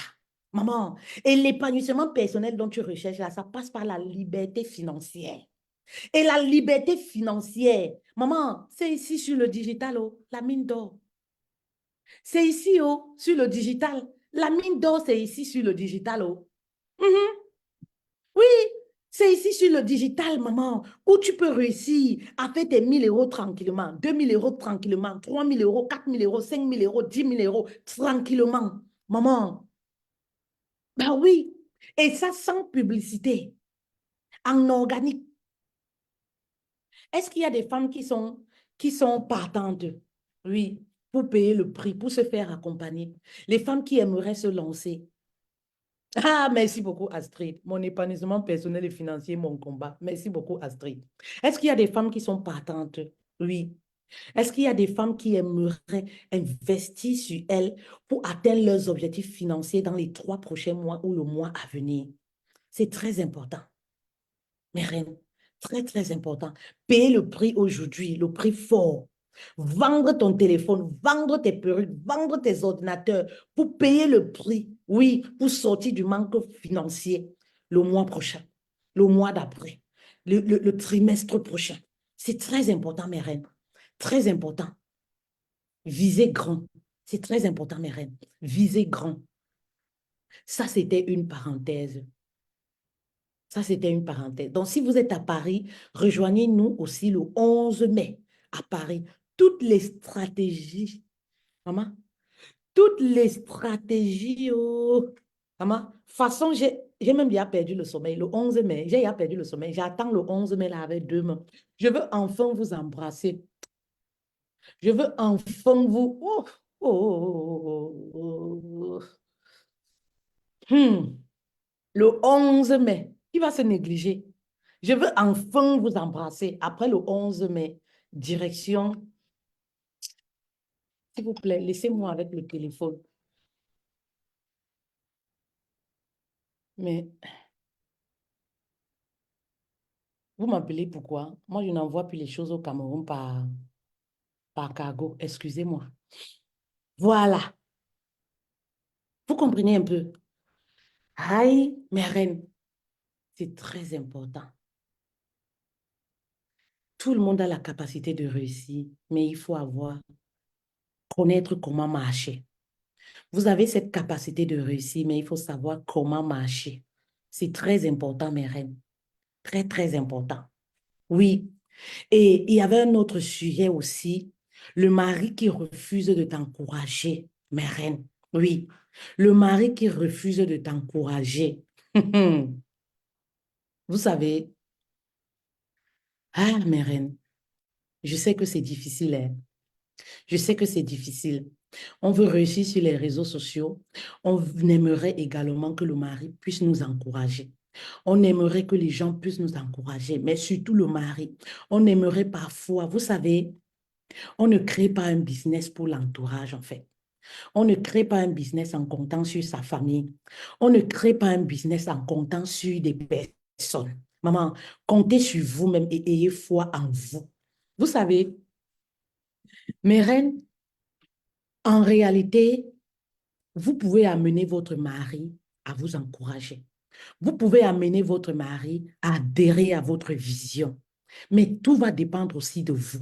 Maman, et l'épanouissement personnel dont tu recherches là, ça passe par la liberté financière. Et la liberté financière, maman, c'est ici sur le digital, oh, la mine d'or. C'est ici, oh, sur le digital. La mine d'or, c'est ici sur le digital, oh. Mhm. Oui, c'est ici sur le digital, maman, où tu peux réussir à faire tes 1 000 euros tranquillement, 2 000 euros tranquillement, 3 000 euros, 4 000 euros, 5 000 euros, 10 000 euros tranquillement. Maman, ben oui. Et ça sans publicité, en organique. Est-ce qu'il y a des femmes qui sont partantes? Oui, pour payer le prix, pour se faire accompagner. Les femmes qui aimeraient se lancer. Ah, merci beaucoup, Astrid. Mon épanouissement personnel et financier, mon combat. Merci beaucoup, Astrid. Est-ce qu'il y a des femmes qui sont partantes? Oui. Est-ce qu'il y a des femmes qui aimeraient investir sur elles pour atteindre leurs objectifs financiers dans les 3 prochains mois ou le mois à venir? C'est très important, mes reines. Très, très important. Payer le prix aujourd'hui, le prix fort. Vendre ton téléphone, vendre tes perruques, vendre tes ordinateurs pour payer le prix, oui, pour sortir du manque financier le mois prochain, le mois d'après, le trimestre prochain. C'est très important, mes reines. Très important. Visez grand. C'est très important, mes reines. Visez grand. Ça, c'était une parenthèse. Ça, c'était une parenthèse. Donc, si vous êtes à Paris, rejoignez-nous aussi le 11 mai à Paris. Toutes les stratégies, maman, toutes les stratégies, oh, maman, façon, j'ai même déjà perdu le sommeil. Le 11 mai, j'ai déjà perdu le sommeil. J'attends le 11 mai là avec 2 mains. Je veux enfin vous embrasser. Je veux enfin vous... Oh, oh, oh, oh, oh. Hmm. Le 11 mai, qui va se négliger? Je veux enfin vous embrasser après le 11 mai. Direction, s'il vous plaît, laissez-moi avec le téléphone. Mais vous m'appelez pourquoi? Moi, je n'envoie plus les choses au Cameroun par cargo. Excusez-moi. Voilà. Vous comprenez un peu? Aïe, mes reines, c'est très important. Tout le monde a la capacité de réussir, mais il faut connaître comment marcher. Vous avez cette capacité de réussir, mais il faut savoir comment marcher. C'est très important, mes reines. Très, très important. Oui. Et il y avait un autre sujet aussi, le mari qui refuse de t'encourager, mes reines. Oui. Le mari qui refuse de t'encourager. Vous savez, ah, mes reines, je sais que c'est difficile, hein. Je sais que c'est difficile. On veut réussir sur les réseaux sociaux. On aimerait également que le mari puisse nous encourager. On aimerait que les gens puissent nous encourager, mais surtout le mari. On aimerait parfois, vous savez, on ne crée pas un business pour l'entourage, en fait. On ne crée pas un business en comptant sur sa famille. On ne crée pas un business en comptant sur des personnes. Maman, comptez sur vous-même et ayez foi en vous. Vous savez, mes reines, en réalité, vous pouvez amener votre mari à vous encourager. Vous pouvez amener votre mari à adhérer à votre vision. Mais tout va dépendre aussi de vous,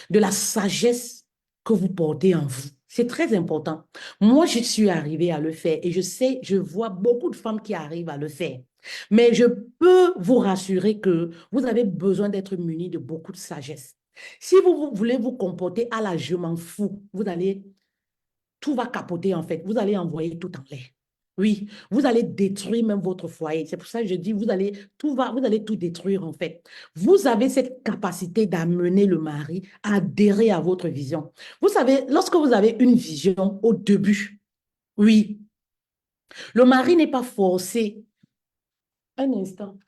de la sagesse que vous portez en vous. C'est très important. Moi, je suis arrivée à le faire et je sais, je vois beaucoup de femmes qui arrivent à le faire. Mais je peux vous rassurer que vous avez besoin d'être muni de beaucoup de sagesse. Si vous voulez vous comporter à la je m'en fous, vous allez tout va capoter en fait. Vous allez envoyer tout en l'air. Oui, vous allez détruire même votre foyer. C'est pour ça que je dis, vous allez tout détruire en fait. Vous avez cette capacité d'amener le mari à adhérer à votre vision. Vous savez, lorsque vous avez une vision au début, oui, le mari n'est pas forcé. Un instant,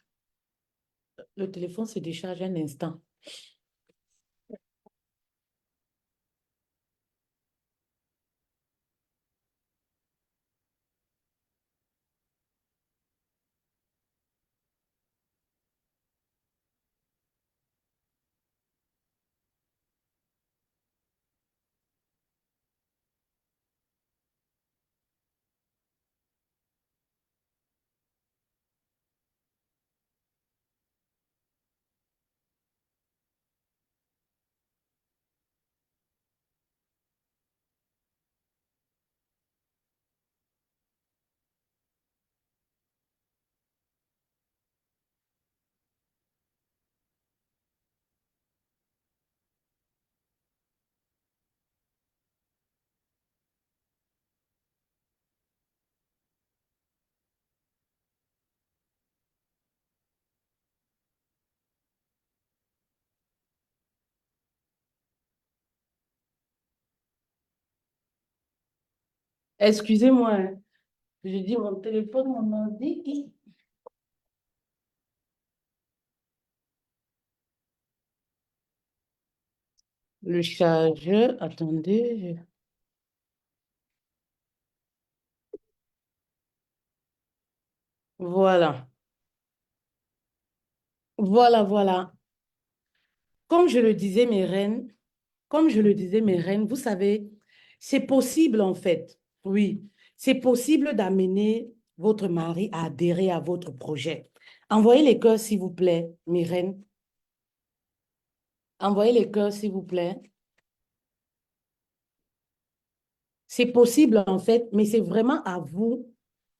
le téléphone se décharge un instant. Excusez-moi, hein. Je dis mon téléphone, mon ordi. Le chargeur, attendez. Voilà. Voilà, voilà. Comme je le disais, mes reines, comme je le disais, mes reines, vous savez, c'est possible en fait. Oui, c'est possible d'amener votre mari à adhérer à votre projet. Envoyez les cœurs, s'il vous plaît, mes reines. Envoyez les cœurs, s'il vous plaît. C'est possible en fait, mais c'est vraiment à vous.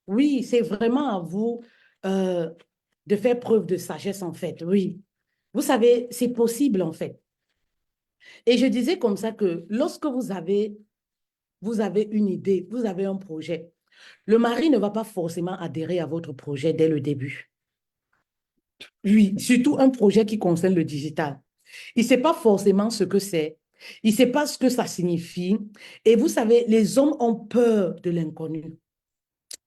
Oui, c'est vraiment à vous euh, de faire preuve de sagesse en fait. Oui. Vous savez, c'est possible en fait. Et je disais comme ça que lorsque vous avez une idée, vous avez un projet, le mari ne va pas forcément adhérer à votre projet dès le début. Oui, surtout un projet qui concerne le digital. Il ne sait pas forcément ce que c'est. Il ne sait pas ce que ça signifie. Et vous savez, les hommes ont peur de l'inconnu.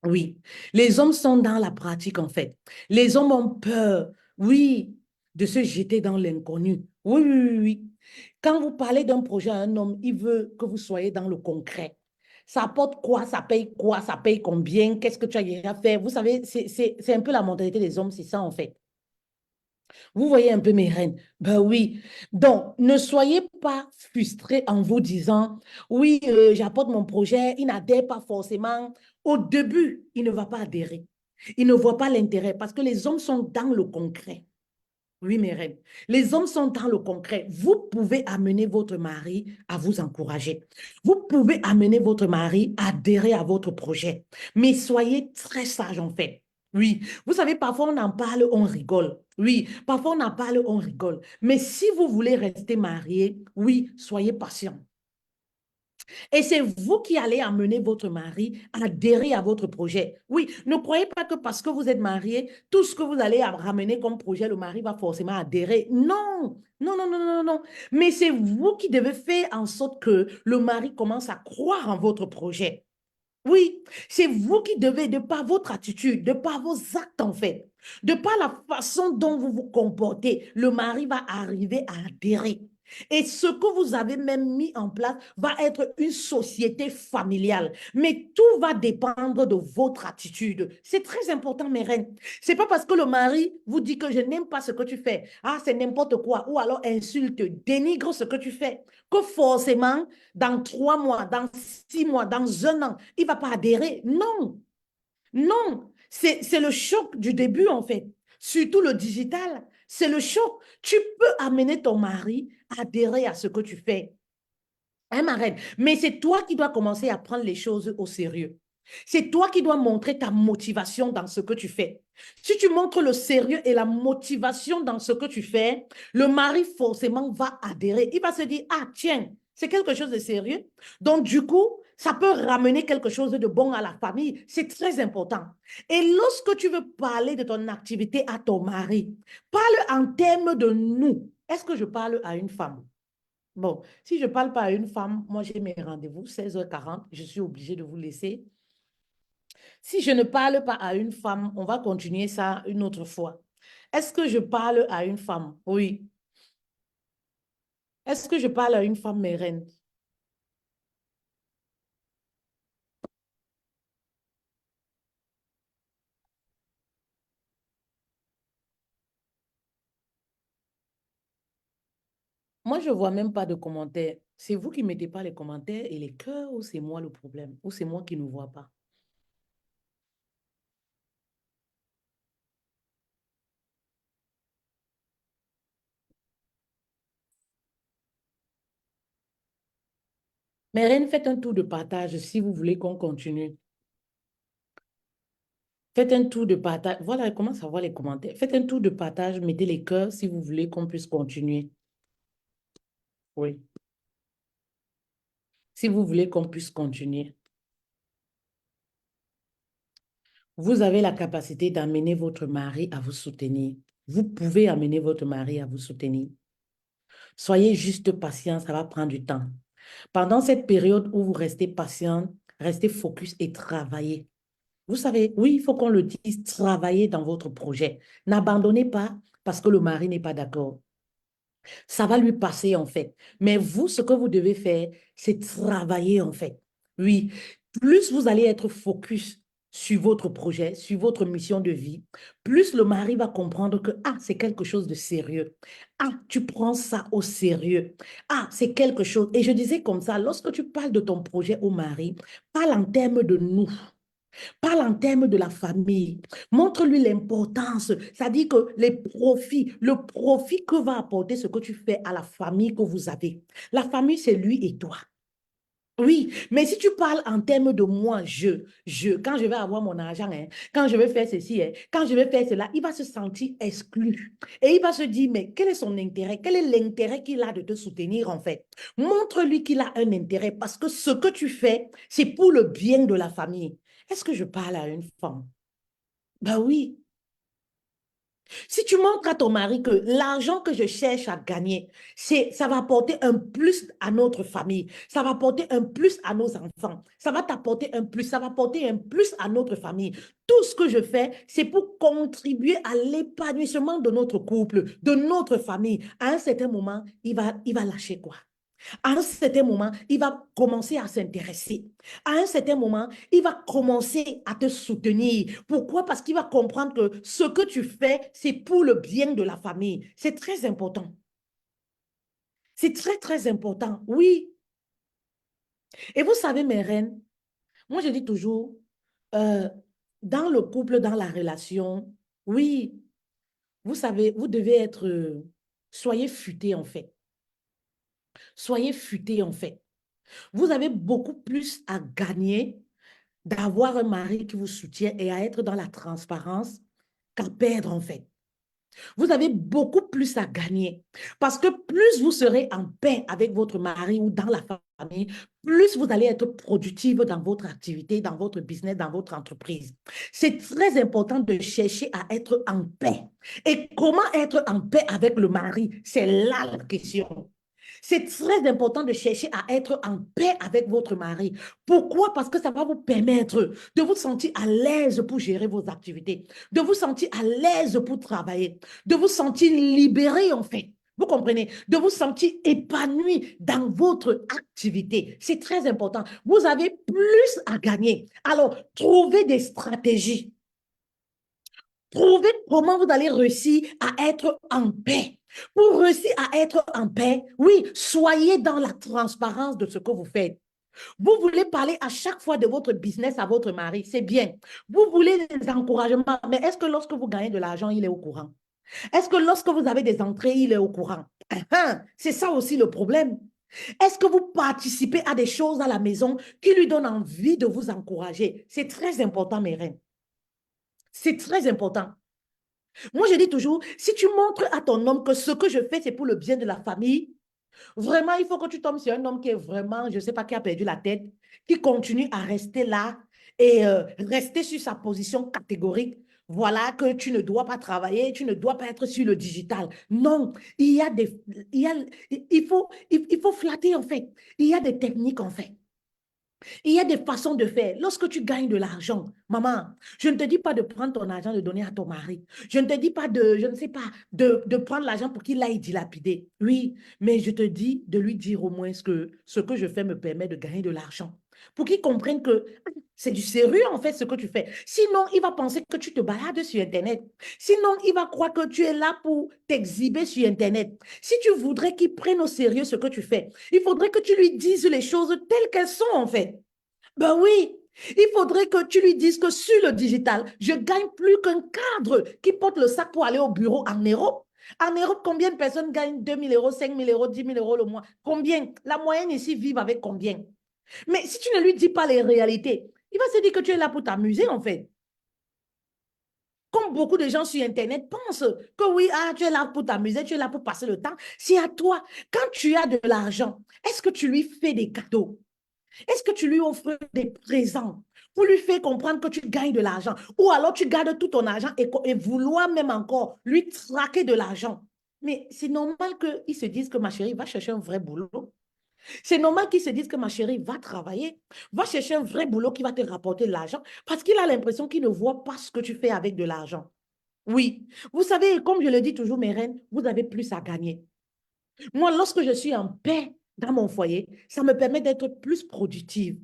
Oui, les hommes sont dans la pratique en fait. Les hommes ont peur, oui, de se jeter dans l'inconnu. Oui, oui, oui, oui. Quand vous parlez d'un projet à un homme, il veut que vous soyez dans le concret. Ça apporte quoi, ça paye combien, qu'est-ce que tu as à faire. Vous savez, c'est un peu la mentalité des hommes, c'est ça en fait. Vous voyez un peu mes reines. Ben oui. Donc, ne soyez pas frustrés en vous disant, oui, j'apporte mon projet, il n'adhère pas forcément. Au début, il ne va pas adhérer. Il ne voit pas l'intérêt parce que les hommes sont dans le concret. Oui, mes reines. Les hommes sont dans le concret. Vous pouvez amener votre mari à vous encourager. Vous pouvez amener votre mari à adhérer à votre projet. Mais soyez très sage en fait. Oui, vous savez, parfois on en parle, on rigole. Oui, parfois on en parle, on rigole. Mais si vous voulez rester marié, oui, soyez patient. Et c'est vous qui allez amener votre mari à adhérer à votre projet. Oui, ne croyez pas que parce que vous êtes marié, tout ce que vous allez ramener comme projet, le mari va forcément adhérer. Non, non, non, non, non, non. Mais c'est vous qui devez faire en sorte que le mari commence à croire en votre projet. Oui, c'est vous qui devez, de par votre attitude, de par vos actes en fait, de par la façon dont vous vous comportez, le mari va arriver à adhérer. Et ce que vous avez même mis en place va être une société familiale. Mais tout va dépendre de votre attitude. C'est très important, mes reines. C'est pas parce que le mari vous dit que je n'aime pas ce que tu fais. Ah, c'est n'importe quoi. Ou alors insulte, dénigre ce que tu fais. Que forcément, dans 3 mois, dans 6 mois, dans un an, il ne va pas adhérer. Non, non. C'est le choc du début, en fait. Surtout le digital. C'est le choc. Tu peux amener ton mari à adhérer à ce que tu fais. Hein, ma reine? Mais c'est toi qui dois commencer à prendre les choses au sérieux. C'est toi qui dois montrer ta motivation dans ce que tu fais. Si tu montres le sérieux et la motivation dans ce que tu fais, le mari forcément va adhérer. Il va se dire, ah tiens, c'est quelque chose de sérieux. Donc du coup, ça peut ramener quelque chose de bon à la famille. C'est très important. Et lorsque tu veux parler de ton activité à ton mari, parle en termes de nous. Est-ce que je parle à une femme? Bon, si je ne parle pas à une femme, moi j'ai mes rendez-vous, 16h40, je suis obligée de vous laisser. Si je ne parle pas à une femme, on va continuer ça une autre fois. Est-ce que je parle à une femme? Oui. Est-ce que je parle à une femme, mes reines? Moi, je ne vois même pas de commentaires. C'est vous qui ne mettez pas les commentaires et les cœurs ou c'est moi le problème? Ou c'est moi qui ne vois pas? Mes reines, faites un tour de partage si vous voulez qu'on continue. Faites un tour de partage. Voilà, je commence à voir les commentaires. Faites un tour de partage, mettez les cœurs si vous voulez qu'on puisse continuer. Oui. Si vous voulez qu'on puisse continuer. Vous avez la capacité d'amener votre mari à vous soutenir. Vous pouvez amener votre mari à vous soutenir. Soyez juste patient, ça va prendre du temps. Pendant cette période où vous restez patient, restez focus et travaillez. Vous savez, oui, il faut qu'on le dise, travaillez dans votre projet. N'abandonnez pas parce que le mari n'est pas d'accord. Ça va lui passer en fait. Mais vous, ce que vous devez faire, c'est travailler en fait. Oui, plus vous allez être focus sur votre projet, sur votre mission de vie, plus le mari va comprendre que, ah, c'est quelque chose de sérieux. Ah, tu prends ça au sérieux. Ah, c'est quelque chose. Et je disais comme ça, lorsque tu parles de ton projet au mari, parle en termes de nous. Parle en termes de la famille. Montre-lui l'importance. C'est-à-dire que les profits, le profit que va apporter ce que tu fais à la famille que vous avez. La famille, c'est lui et toi. Oui, mais si tu parles en termes de moi, quand je vais avoir mon argent, hein, quand je vais faire ceci, hein, quand je vais faire cela, il va se sentir exclu. Et il va se dire, mais quel est son intérêt? Quel est l'intérêt qu'il a de te soutenir en fait? Montre-lui qu'il a un intérêt parce que ce que tu fais, c'est pour le bien de la famille. Est-ce que je parle à une femme? Ben oui. Si tu montres à ton mari que l'argent que je cherche à gagner, ça va apporter un plus à notre famille, ça va apporter un plus à nos enfants, ça va t'apporter un plus, ça va apporter un plus à notre famille. Tout ce que je fais, c'est pour contribuer à l'épanouissement de notre couple, de notre famille. À un certain moment, il va lâcher quoi? À un certain moment, il va commencer à s'intéresser. À un certain moment, il va commencer à te soutenir. Pourquoi? Parce qu'il va comprendre que ce que tu fais, c'est pour le bien de la famille. C'est très important. C'est très, très important. Oui. Et vous savez, mes reines, moi, je dis toujours, euh, dans le couple, dans la relation, oui, Vous savez, vous devez être, soyez futé en fait. Soyez futé en fait. Vous avez beaucoup plus à gagner d'avoir un mari qui vous soutient et à être dans la transparence qu'à perdre en fait. Vous avez beaucoup plus à gagner parce que plus vous serez en paix avec votre mari ou dans la famille, plus vous allez être productive dans votre activité, dans votre business, dans votre entreprise. C'est très important de chercher à être en paix. Et comment être en paix avec le mari? C'est là la question. C'est très important de chercher à être en paix avec votre mari. Pourquoi? Parce que ça va vous permettre de vous sentir à l'aise pour gérer vos activités, de vous sentir à l'aise pour travailler, de vous sentir libéré en fait. Vous comprenez? De vous sentir épanoui dans votre activité. C'est très important. Vous avez plus à gagner. Alors, trouvez des stratégies. Trouvez comment vous allez réussir à être en paix. Pour réussir à être en paix, oui, soyez dans la transparence de ce que vous faites. Vous voulez parler à chaque fois de votre business à votre mari, c'est bien. Vous voulez des encouragements, mais est-ce que lorsque vous gagnez de l'argent, il est au courant? Est-ce que lorsque vous avez des entrées, il est au courant? C'est ça aussi le problème. Est-ce que vous participez à des choses à la maison qui lui donnent envie de vous encourager? C'est très important, mes reines. C'est très important. Moi, je dis toujours, si tu montres à ton homme que ce que je fais, c'est pour le bien de la famille, vraiment, il faut que tu tombes sur un homme qui est vraiment, je ne sais pas, qui a perdu la tête, qui continue à rester là et rester sur sa position catégorique. Voilà que tu ne dois pas travailler, tu ne dois pas être sur le digital. Non, il y a des, il y a, il faut flatter en fait. Il y a des techniques en fait. Il y a des façons de faire. Lorsque tu gagnes de l'argent, maman, je ne te dis pas de prendre ton argent, de donner à ton mari. Je ne te dis pas de, je ne sais pas, de prendre l'argent pour qu'il aille dilapider. Oui, mais je te dis de lui dire au moins ce que je fais me permet de gagner de l'argent. Pour qu'il comprenne que c'est du sérieux en fait ce que tu fais. Sinon, il va penser que tu te balades sur Internet. Sinon, il va croire que tu es là pour t'exhiber sur Internet. Si tu voudrais qu'il prenne au sérieux ce que tu fais, il faudrait que tu lui dises les choses telles qu'elles sont en fait. Ben oui, il faudrait que tu lui dises que sur le digital, je gagne plus qu'un cadre qui porte le sac pour aller au bureau en Europe. En Europe, combien de personnes gagnent 2 000 euros, 5 000 euros, 10 000 euros le mois? Combien? La moyenne ici vive avec combien? Mais si tu ne lui dis pas les réalités, il va se dire que tu es là pour t'amuser en fait. Comme beaucoup de gens sur Internet pensent que oui, ah, tu es là pour t'amuser, tu es là pour passer le temps. C'est à toi. Quand tu as de l'argent, est-ce que tu lui fais des cadeaux? Est-ce que tu lui offres des présents pour lui faire comprendre que tu gagnes de l'argent? Ou alors tu gardes tout ton argent et vouloir même encore lui traquer de l'argent? Mais c'est normal qu'ils se disent que ma chérie va chercher un vrai boulot. C'est normal qu'ils se disent que ma chérie va travailler, va chercher un vrai boulot qui va te rapporter de l'argent parce qu'il a l'impression qu'il ne voit pas ce que tu fais avec de l'argent. Oui, vous savez, comme je le dis toujours, mes reines, vous avez plus à gagner. Moi, lorsque je suis en paix dans mon foyer, ça me permet d'être plus productive.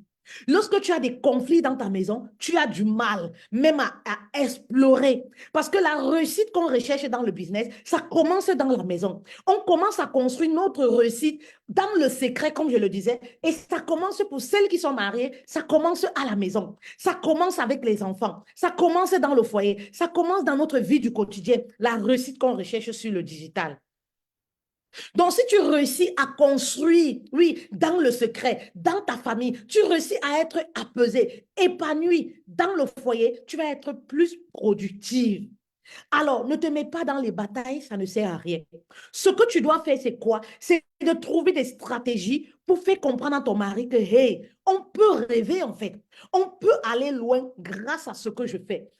Lorsque tu as des conflits dans ta maison, tu as du mal même à explorer. Parce que la réussite qu'on recherche dans le business, ça commence dans la maison. On commence à construire notre réussite dans le secret, comme je le disais. Et ça commence pour celles qui sont mariées, ça commence à la maison. Ça commence avec les enfants. Ça commence dans le foyer. Ça commence dans notre vie du quotidien. La réussite qu'on recherche sur le digital. Donc, si tu réussis à construire, oui, dans le secret, dans ta famille, tu réussis à être apaisé, épanoui dans le foyer, tu vas être plus productive. Alors, ne te mets pas dans les batailles, ça ne sert à rien. Ce que tu dois faire, c'est quoi? C'est de trouver des stratégies pour faire comprendre à ton mari que, hey, on peut rêver en fait. On peut aller loin grâce à ce que je fais.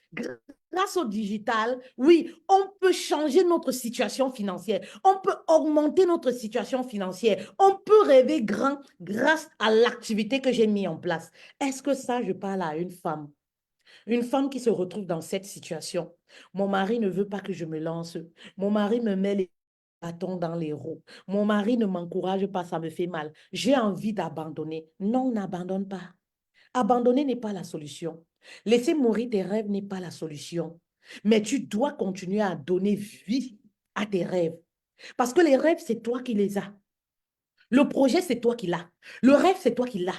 Grâce au digital, oui, on peut changer notre situation financière. On peut augmenter notre situation financière. On peut rêver grand grâce à l'activité que j'ai mis en place. Est-ce que ça, je parle à une femme? Une femme qui se retrouve dans cette situation. Mon mari ne veut pas que je me lance. Mon mari me met les bâtons dans les roues. Mon mari ne m'encourage pas, ça me fait mal. J'ai envie d'abandonner. Non, n'abandonne pas. Abandonner n'est pas la solution. Laisser mourir tes rêves n'est pas la solution. Mais tu dois continuer à donner vie à tes rêves. Parce que les rêves, c'est toi qui les as. Le projet, c'est toi qui l'as. Le rêve, c'est toi qui l'as.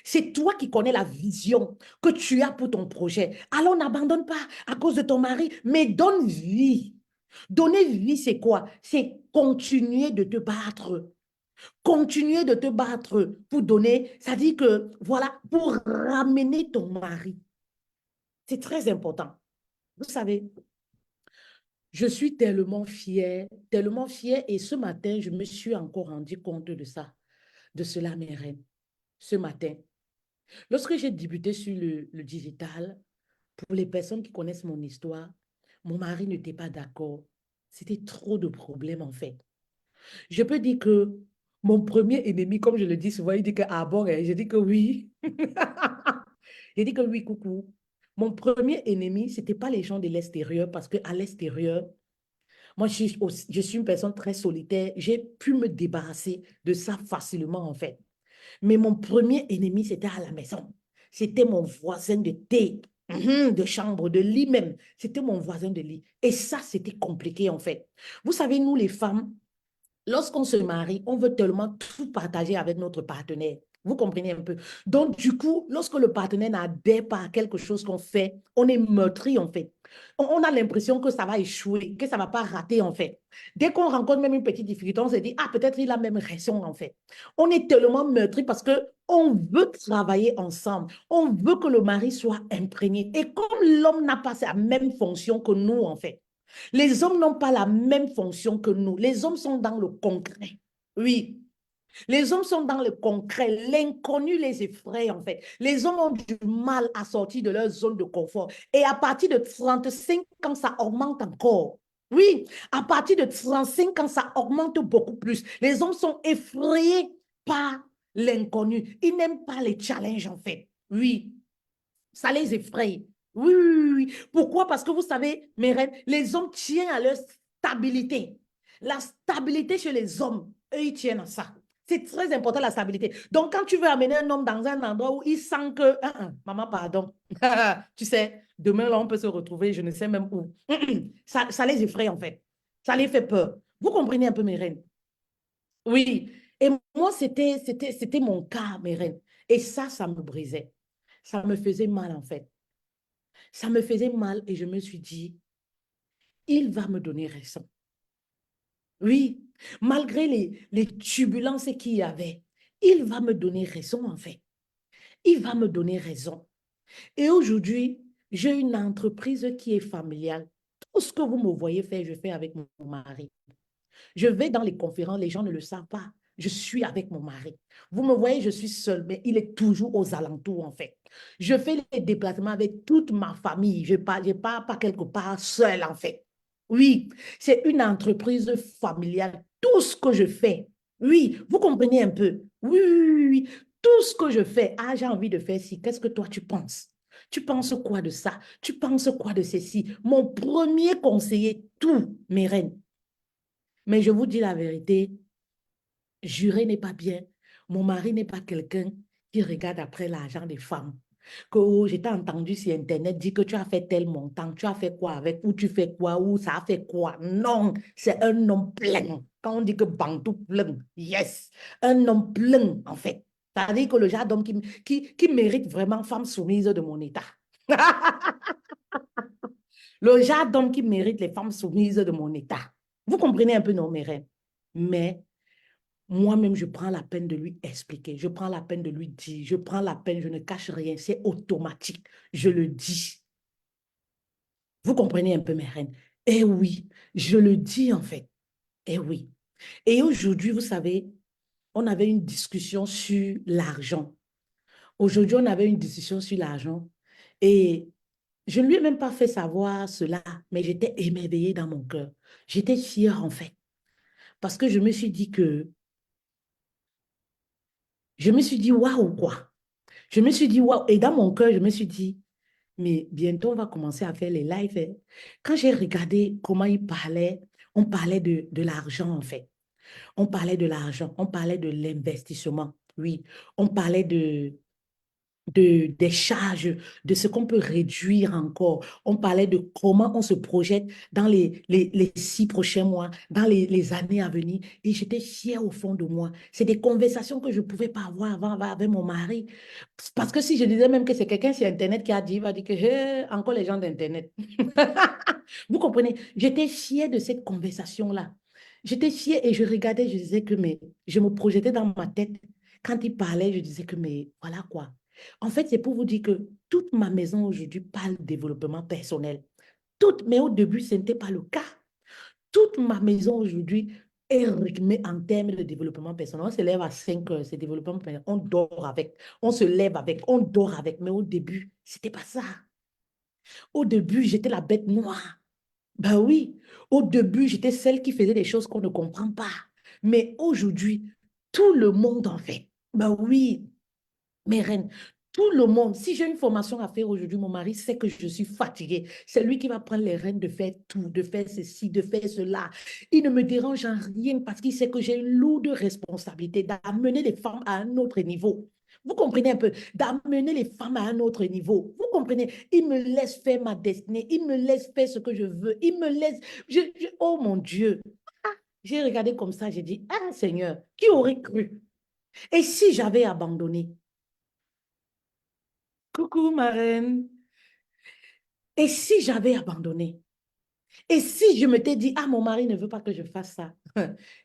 C'est toi qui connais la vision que tu as pour ton projet. Alors n'abandonne pas à cause de ton mari, mais donne vie. Donner vie, c'est quoi? C'est continuer de te battre. Continuer de te battre pour donner, ça dit que, voilà, pour ramener ton mari. C'est très important. Vous savez, je suis tellement fière, et ce matin, je me suis encore rendu compte de ça, de cela, mes reines, ce matin. Lorsque j'ai débuté sur le digital, pour les personnes qui connaissent mon histoire, mon mari n'était pas d'accord. C'était trop de problèmes, en fait. Je peux dire que mon premier ennemi, comme je le dis souvent, il dit que, ah bon, je dis que oui. J'ai dit que oui, coucou. Mon premier ennemi, ce n'était pas les gens de l'extérieur, parce qu'à l'extérieur, moi, je suis une personne très solitaire. J'ai pu me débarrasser de ça facilement, en fait. Mais mon premier ennemi, c'était à la maison. C'était mon voisin de thé, de chambre, de lit même. C'était mon voisin de lit. Et ça, c'était compliqué, en fait. Vous savez, nous, les femmes, lorsqu'on se marie, on veut tellement tout partager avec notre partenaire. Vous comprenez un peu? Donc, du coup, lorsque le partenaire n'adhère pas à quelque chose qu'on fait, on est meurtri, en fait. On a l'impression que ça va échouer, que ça ne va pas rater, en fait. Dès qu'on rencontre même une petite difficulté, on se dit, ah, peut-être il a même raison, en fait. On est tellement meurtri parce que on veut travailler ensemble. On veut que le mari soit imprégné. Et comme l'homme n'a pas la même fonction que nous, en fait, les hommes n'ont pas la même fonction que nous. Les hommes sont dans le concret. Oui, les hommes sont dans le concret. L'inconnu les effraie, en fait. Les hommes ont du mal à sortir de leur zone de confort. Et à partir de 35 ans, ça augmente encore. Oui, à partir de 35 ans, ça augmente beaucoup plus. Les hommes sont effrayés par l'inconnu. Ils n'aiment pas les challenges, en fait. Oui, ça les effraie. Oui, oui, oui, oui. Pourquoi? Parce que vous savez, mes reines, les hommes tiennent à leur stabilité. La stabilité chez les hommes, eux, ils tiennent à ça. C'est très important, la stabilité. Donc, quand tu veux amener un homme dans un endroit où il sent que, maman, pardon, tu sais, demain, là, on peut se retrouver, je ne sais même où. Ça les effraie, en fait. Ça les fait peur. Vous comprenez un peu, mes reines? Oui. Et moi, c'était mon cas, mes reines. Et ça me brisait. Ça me faisait mal, en fait. Ça me faisait mal et je me suis dit, il va me donner raison. Oui, malgré les turbulences qu'il y avait, il va me donner raison, en fait. Il va me donner raison. Et aujourd'hui, j'ai une entreprise qui est familiale. Tout ce que vous me voyez faire, je fais avec mon mari. Je vais dans les conférences, les gens ne le savent pas. Je suis avec mon mari. Vous me voyez, je suis seule, mais il est toujours aux alentours, en fait. Je fais les déplacements avec toute ma famille. Je ne pars pas quelque part seule, en fait. Oui, c'est une entreprise familiale. Tout ce que je fais, oui, vous comprenez un peu. Oui, oui, oui, oui. Tout ce que je fais, ah, j'ai envie de faire ci. Qu'est-ce que toi, tu penses? Tu penses quoi de ça? Tu penses quoi de ceci? Mon premier conseiller, tout, mes reines. Mais je vous dis la vérité, jurer n'est pas bien. Mon mari n'est pas quelqu'un qui regarde après l'argent des femmes. Que oh, j'ai entendu sur Internet dire que tu as fait tel montant, tu as fait quoi avec, ou tu fais quoi, ou ça a fait quoi. Non, c'est un homme plein. Quand on dit que Bantou plein, yes, un homme plein, en fait. C'est-à-dire que le genre d'homme qui mérite vraiment femme soumise de mon état. Le genre d'homme qui mérite les femmes soumises de mon état. Vous comprenez un peu, non, mes reines? Mais moi-même, je prends la peine de lui expliquer, je prends la peine de lui dire, je prends la peine, je ne cache rien, c'est automatique, je le dis. Vous comprenez un peu, mes reines? Eh oui, je le dis en fait. Eh oui. Et aujourd'hui, vous savez, on avait une discussion sur l'argent. Aujourd'hui, on avait une discussion sur l'argent et je ne lui ai même pas fait savoir cela, mais j'étais émerveillée dans mon cœur. J'étais fière en fait, parce que je me suis dit que, je me suis dit, waouh, quoi. Je me suis dit, waouh, et dans mon cœur, je me suis dit, mais bientôt, on va commencer à faire les lives, hein. Quand j'ai regardé comment il parlait, on parlait de l'argent, en fait. On parlait de l'argent, on parlait de l'investissement, oui. On parlait des charges, de ce qu'on peut réduire encore. On parlait de comment on se projette dans les 6 prochains mois, dans les années à venir. Et j'étais fière au fond de moi. C'est des conversations que je ne pouvais pas avoir avant avec mon mari. Parce que si je disais même que c'est quelqu'un sur Internet qui a dit, il va dire que encore les gens d'Internet. Vous comprenez? J'étais fière de cette conversation-là. J'étais fière et je regardais, je disais que, mais je me projetais dans ma tête. Quand il parlait, je disais que, mais voilà quoi. En fait, c'est pour vous dire que toute ma maison aujourd'hui parle de développement personnel. Toute, mais au début, ce n'était pas le cas. Toute ma maison aujourd'hui est rythmée en termes de développement personnel. On se lève à 5 heures, c'est développement personnel. On dort avec, on se lève avec, on dort avec. Mais au début, c'était pas ça. Au début, j'étais la bête noire. Ben oui, au début, j'étais celle qui faisait des choses qu'on ne comprend pas. Mais aujourd'hui, tout le monde en fait. Ben oui, mes reines, tout le monde. Si j'ai une formation à faire aujourd'hui, mon mari sait que je suis fatiguée. C'est lui qui va prendre les rênes de faire tout, de faire ceci, de faire cela. Il ne me dérange en rien parce qu'il sait que j'ai une lourde responsabilité d'amener les femmes à un autre niveau. Vous comprenez un peu, d'amener les femmes à un autre niveau. Vous comprenez, il me laisse faire ma destinée, il me laisse faire ce que je veux, il me laisse, oh mon Dieu, j'ai regardé comme ça, j'ai dit, ah Seigneur, qui aurait cru? Et si j'avais abandonné? Coucou ma reine. Et si j'avais abandonné? Et si je m'étais dit, ah mon mari ne veut pas que je fasse ça?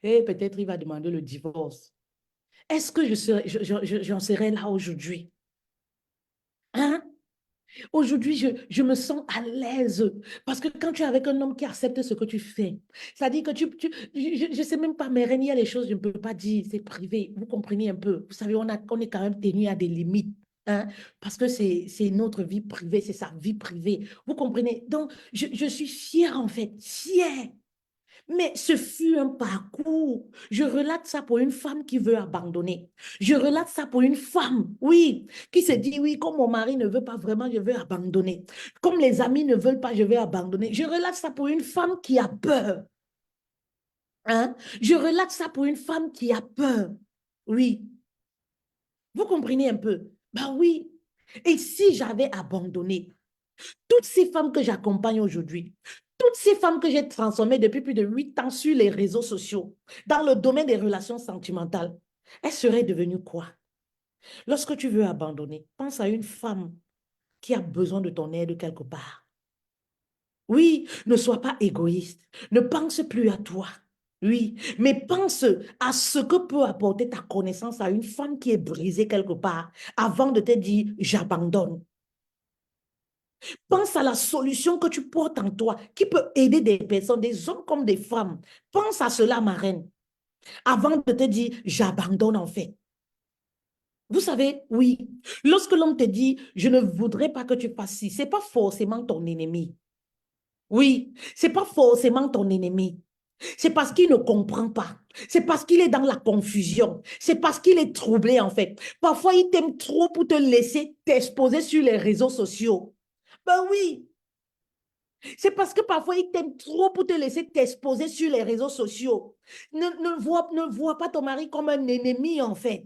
Et peut-être il va demander le divorce. Est-ce que j'en serais là aujourd'hui? Hein? Aujourd'hui, je me sens à l'aise parce que quand tu es avec un homme qui accepte ce que tu fais, ça dit que je ne sais même pas, mais il y a des choses que je ne peux pas dire, c'est privé. Vous comprenez un peu? Vous savez, on est quand même tenu à des limites. Hein, parce que c'est notre vie privée, c'est sa vie privée. Vous comprenez? Donc, je suis fière en fait, fière. Mais ce fut un parcours. Je relate ça pour une femme qui veut abandonner. Je relate ça pour une femme, oui, qui se dit, oui, comme mon mari ne veut pas vraiment, je vais abandonner. Comme les amis ne veulent pas, je vais abandonner. Je relate ça pour une femme qui a peur. Hein? Je relate ça pour une femme qui a peur. Oui. Vous comprenez un peu? Ben oui. Et si j'avais abandonné, toutes ces femmes que j'accompagne aujourd'hui, toutes ces femmes que j'ai transformées depuis plus de 8 ans sur les réseaux sociaux, dans le domaine des relations sentimentales, elles seraient devenues quoi? Lorsque tu veux abandonner, pense à une femme qui a besoin de ton aide quelque part. Oui, ne sois pas égoïste. Ne pense plus à toi. Oui, mais pense à ce que peut apporter ta connaissance à une femme qui est brisée quelque part avant de te dire j'abandonne. Pense à la solution que tu portes en toi qui peut aider des personnes, des hommes comme des femmes. Pense à cela, ma reine, avant de te dire j'abandonne en fait. Vous savez, oui, lorsque l'homme te dit je ne voudrais pas que tu fasses ci, c'est pas forcément ton ennemi. Oui, c'est pas forcément ton ennemi. C'est parce qu'il ne comprend pas. C'est parce qu'il est dans la confusion. C'est parce qu'il est troublé en fait. Parfois, il t'aime trop pour te laisser t'exposer sur les réseaux sociaux. Ben oui, c'est parce que parfois, ils t'aiment trop pour te laisser t'exposer sur les réseaux sociaux. Ne vois pas ton mari comme un ennemi, en fait.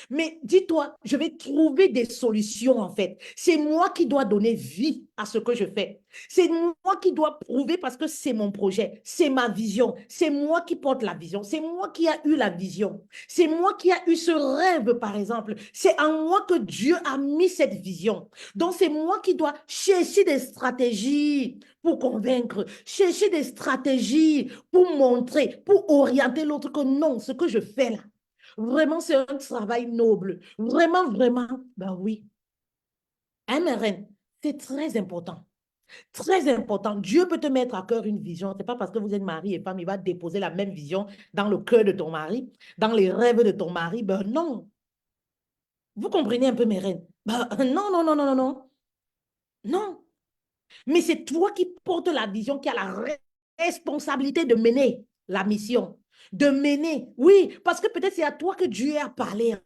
Mais dis-toi, je vais trouver des solutions, en fait. C'est moi qui dois donner vie à ce que je fais. C'est moi qui dois prouver parce que c'est mon projet, c'est ma vision. C'est moi qui porte la vision. C'est moi qui a eu la vision. C'est moi qui a eu ce rêve, par exemple. C'est en moi que Dieu a mis cette vision. Donc, c'est moi qui dois chercher des stratégies pour convaincre, chercher des stratégies pour montrer, pour orienter l'autre que non, ce que je fais là, vraiment, c'est un travail noble. Vraiment, vraiment, ben oui. Hein, ma reine, c'est très important. Très important. Dieu peut te mettre à cœur une vision. C'est pas parce que vous êtes mari et femme, il va déposer la même vision dans le cœur de ton mari, dans les rêves de ton mari. Ben non. Vous comprenez un peu, mes reines? Ben non, non, non, non, non, non. Non. Mais c'est toi qui portes la vision, qui a la responsabilité de mener la mission. De mener, oui, parce que peut-être c'est à toi que Dieu a parlé.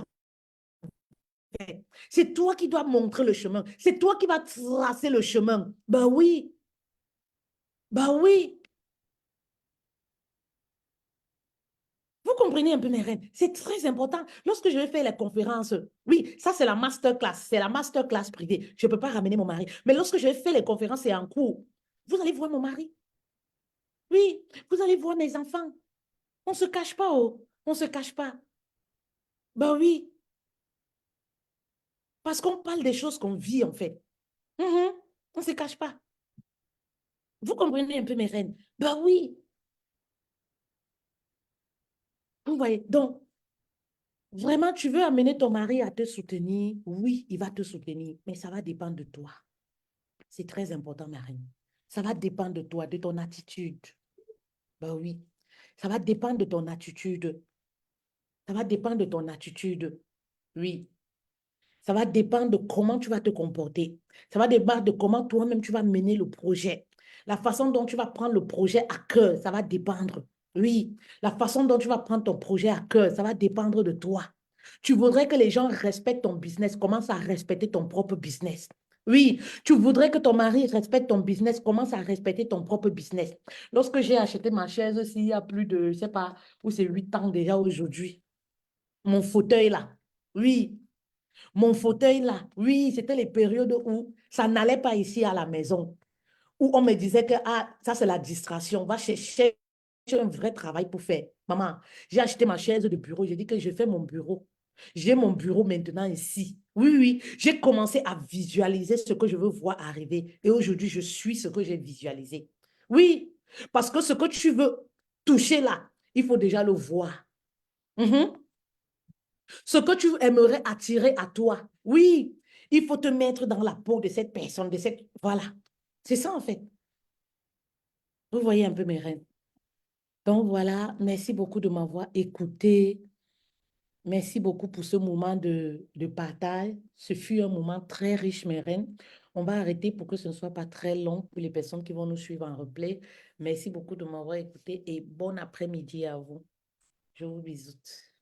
C'est toi qui dois montrer le chemin. C'est toi qui vas tracer le chemin. Ben oui, ben oui. comprenez un peu mes reines? C'est très important. Lorsque je vais faire les conférences, oui, ça c'est la masterclass, c'est la masterclass privée. Je ne peux pas ramener mon mari. Mais lorsque je vais faire les conférences, c'est en cours. Vous allez voir mon mari. Oui, vous allez voir mes enfants. On ne se cache pas, oh. On ne se cache pas. Ben oui, parce qu'on parle des choses qu'on vit en fait. Mhm. On ne se cache pas. Vous comprenez un peu mes reines? Ben oui, vous voyez. Donc, vraiment, tu veux amener ton mari à te soutenir? Oui, il va te soutenir, mais ça va dépendre de toi. C'est très important, Marine. Ça va dépendre de toi, de ton attitude. Ben oui, ça va dépendre de ton attitude. Ça va dépendre de ton attitude. Oui, ça va dépendre de comment tu vas te comporter. Ça va dépendre de comment toi-même tu vas mener le projet. La façon dont tu vas prendre le projet à cœur, ça va dépendre. Oui, la façon dont tu vas prendre ton projet à cœur, ça va dépendre de toi. Tu voudrais que les gens respectent ton business, commence à respecter ton propre business. Oui, tu voudrais que ton mari respecte ton business, commence à respecter ton propre business. Lorsque j'ai acheté ma chaise, il y a plus de, je ne sais pas, ou c'est 8 ans déjà aujourd'hui, mon fauteuil là, oui, mon fauteuil là, oui, c'était les périodes où ça n'allait pas ici à la maison, où on me disait que ah, ça c'est la distraction, va chercher un vrai travail pour faire. Maman, j'ai acheté ma chaise de bureau, j'ai dit que je fais mon bureau. J'ai mon bureau maintenant ici. Oui, oui, j'ai commencé à visualiser ce que je veux voir arriver. Et aujourd'hui, je suis ce que j'ai visualisé. Oui, parce que ce que tu veux toucher là, il faut déjà le voir. Mhm. Ce que tu aimerais attirer à toi, oui, il faut te mettre dans la peau de cette personne, de cette... Voilà. C'est ça en fait. Vous voyez un peu mes rêves. Donc voilà, merci beaucoup de m'avoir écouté. Merci beaucoup pour ce moment de partage. Ce fut un moment très riche, mes reines. On va arrêter pour que ce ne soit pas très long pour les personnes qui vont nous suivre en replay. Merci beaucoup de m'avoir écouté et bon après-midi à vous. Je vous bisoute.